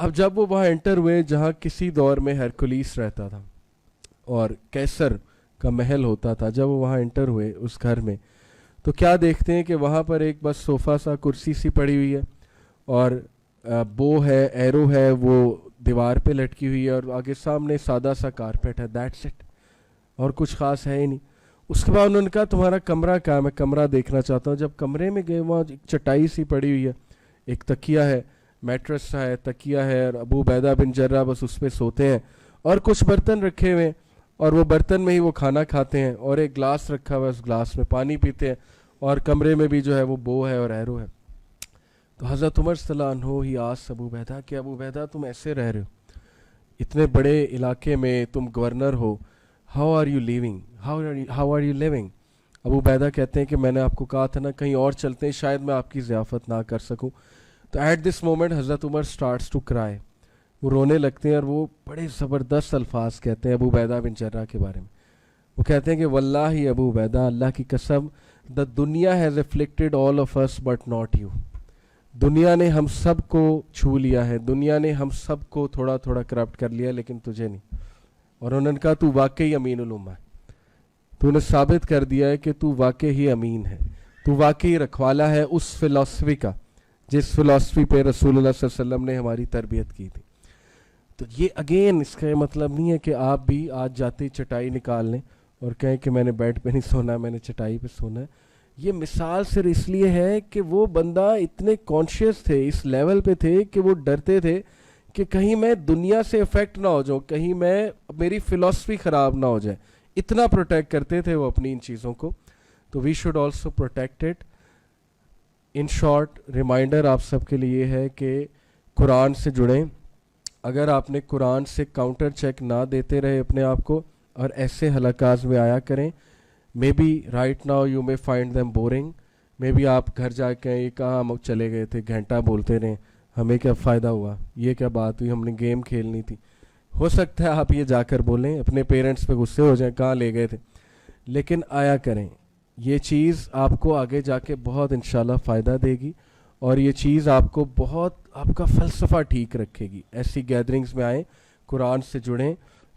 اب جب وہ وہاں انٹر ہوئے جہاں کسی دور میں ہرکولیس رہتا تھا اور کیسر کا محل ہوتا تھا، جب وہ وہاں انٹر ہوئے اس گھر میں تو کیا دیکھتے ہیں کہ وہاں پر ایک بس صوفہ سا کرسی سی پڑی ہوئی ہے اور بو ہے، ایرو ہے، وہ دیوار پہ لٹکی ہوئی ہے اور آگے سامنے سادہ سا کارپیٹ ہے، دیٹس اٹ، اور کچھ خاص ہے ہی نہیں. اس کے بعد انہوں نے کہا تمہارا کمرہ کہاں، میں کمرہ دیکھنا چاہتا ہوں. جب کمرے میں گئے وہاں ایک چٹائی سی پڑی ہوئی ہے، ایک تکیہ ہے، میٹرس سا ہے، تکیہ ہے، اور ابو عبیدہ بن جرہ بس اس پہ سوتے ہیں اور کچھ برتن رکھے ہوئے ہیں اور وہ برتن میں ہی وہ کھانا کھاتے ہیں اور ایک گلاس رکھا ہوا ہے، اس گلاس میں پانی پیتے ہیں اور کمرے میں بھی جو ہے وہ بو ہے اور ایرو ہے. تو حضرت عمر صلی اللہ عنہ ہی آس ابو عبیدہ کہ ابو عبیدہ تم ایسے رہ رہے ہو اتنے بڑے علاقے میں، تم گورنر ہو، how are you living, how are you living. ابو عبیدہ کہتے ہیں کہ میں نے آپ کو کہا تھا نا کہیں اور چلتے ہیں، شاید میں آپ کی ضیافت نہ کر سکوں. تو ایٹ دس مومنٹ حضرت عمر اسٹارٹس ٹو کرائے، وہ رونے لگتے ہیں اور وہ بڑے زبردست الفاظ کہتے ہیں ابو عبیدہ بن جرہ کے بارے میں. وہ کہتے ہیں کہ واللہ ابو عبیدہ، اللہ کی قسم، دا دنیا has afflicted all of us but not you. دنیا نے ہم سب کو چھو لیا ہے، دنیا نے ہم سب کو تھوڑا تھوڑا کرپٹ کر لیا، لیکن تجھے نہیں. اور انہوں نے کہا تو واقعی امین الامہ ہے، تو نے ثابت کر دیا ہے کہ تو واقعی امین ہے، تو واقعی رکھوالا ہے اس فلسفی کا جس فلسفی پہ رسول اللہ صلی اللہ علیہ وسلم نے ہماری تربیت کی تھی. تو یہ اگین اس کا یہ مطلب نہیں ہے کہ آپ بھی آج جاتے ہی چٹائی نکال لیں اور کہیں کہ میں نے بیڈ پہ نہیں سونا ہے، میں نے چٹائی پہ سونا ہے. یہ مثال صرف اس لیے ہے کہ وہ بندہ اتنے کانشیس تھے، اس لیول پہ تھے کہ وہ ڈرتے تھے کہ کہیں میں دنیا سے افیکٹ نہ ہو جاؤں، کہیں میں میری فلسفی خراب نہ ہو جائے. اتنا پروٹیکٹ کرتے تھے وہ اپنی ان چیزوں کو. تو we should also protect it. In short reminder آپ سب کے لیے ہے کہ قرآن سے جڑیں. اگر آپ نے قرآن سے کاؤنٹر چیک نہ دیتے رہے اپنے آپ کو اور ایسے حلقات میں آیا کریں، maybe right now you may find them boring, maybe آپ گھر جا کے یہ کہاں ہم چلے گئے تھے، گھنٹہ بولتے رہیں، ہمیں کیا فائدہ ہوا، یہ کیا بات ہوئی، ہم نے گیم کھیلنی تھی. ہو سکتا ہے آپ یہ جا کر بولیں، اپنے پیرنٹس پہ غصے ہو جائیں کہاں لے گئے تھے، لیکن آیا کریں. یہ چیز آپ کو آگے جا کے بہت انشاءاللہ فائدہ دے گی اور یہ چیز آپ کو بہت آپ کا فلسفہ ٹھیک رکھے گی. ایسی گیدرنگز میں آئیں، قرآن سے جڑیں،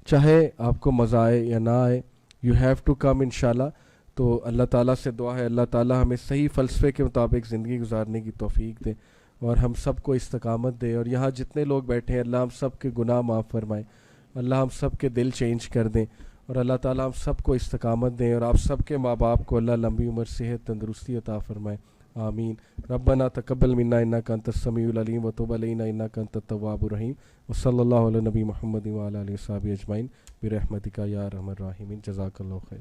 چاہے آپ کو مزہ آئے یا نہ آئے، یو ہیو ٹو کم انشاءاللہ. تو اللہ تعالیٰ سے دعا ہے اللہ تعالیٰ ہمیں صحیح فلسفے کے مطابق زندگی گزارنے کی توفیق دے اور ہم سب کو استقامت دے. اور یہاں جتنے لوگ بیٹھے ہیں اللہ ہم سب کے گناہ معاف فرمائے، اللہ ہم سب کے دل چینج کر دیں اور اللہ تعالیٰ ہم سب کو استقامت دیں اور آپ سب کے ماں باپ کو اللہ لمبی عمر، صحت، تندرستی عطا فرمائے. آمین. ربنا تقبل منا انک انت السمیع العلیم وتب علینا انک انت التواب الرحیم. وصلی اللہ علی نبی محمد وعلی آلہ وصحبہ اجمعین برحمتک یا ارحم الراحمین. جزاک اللہ خیر.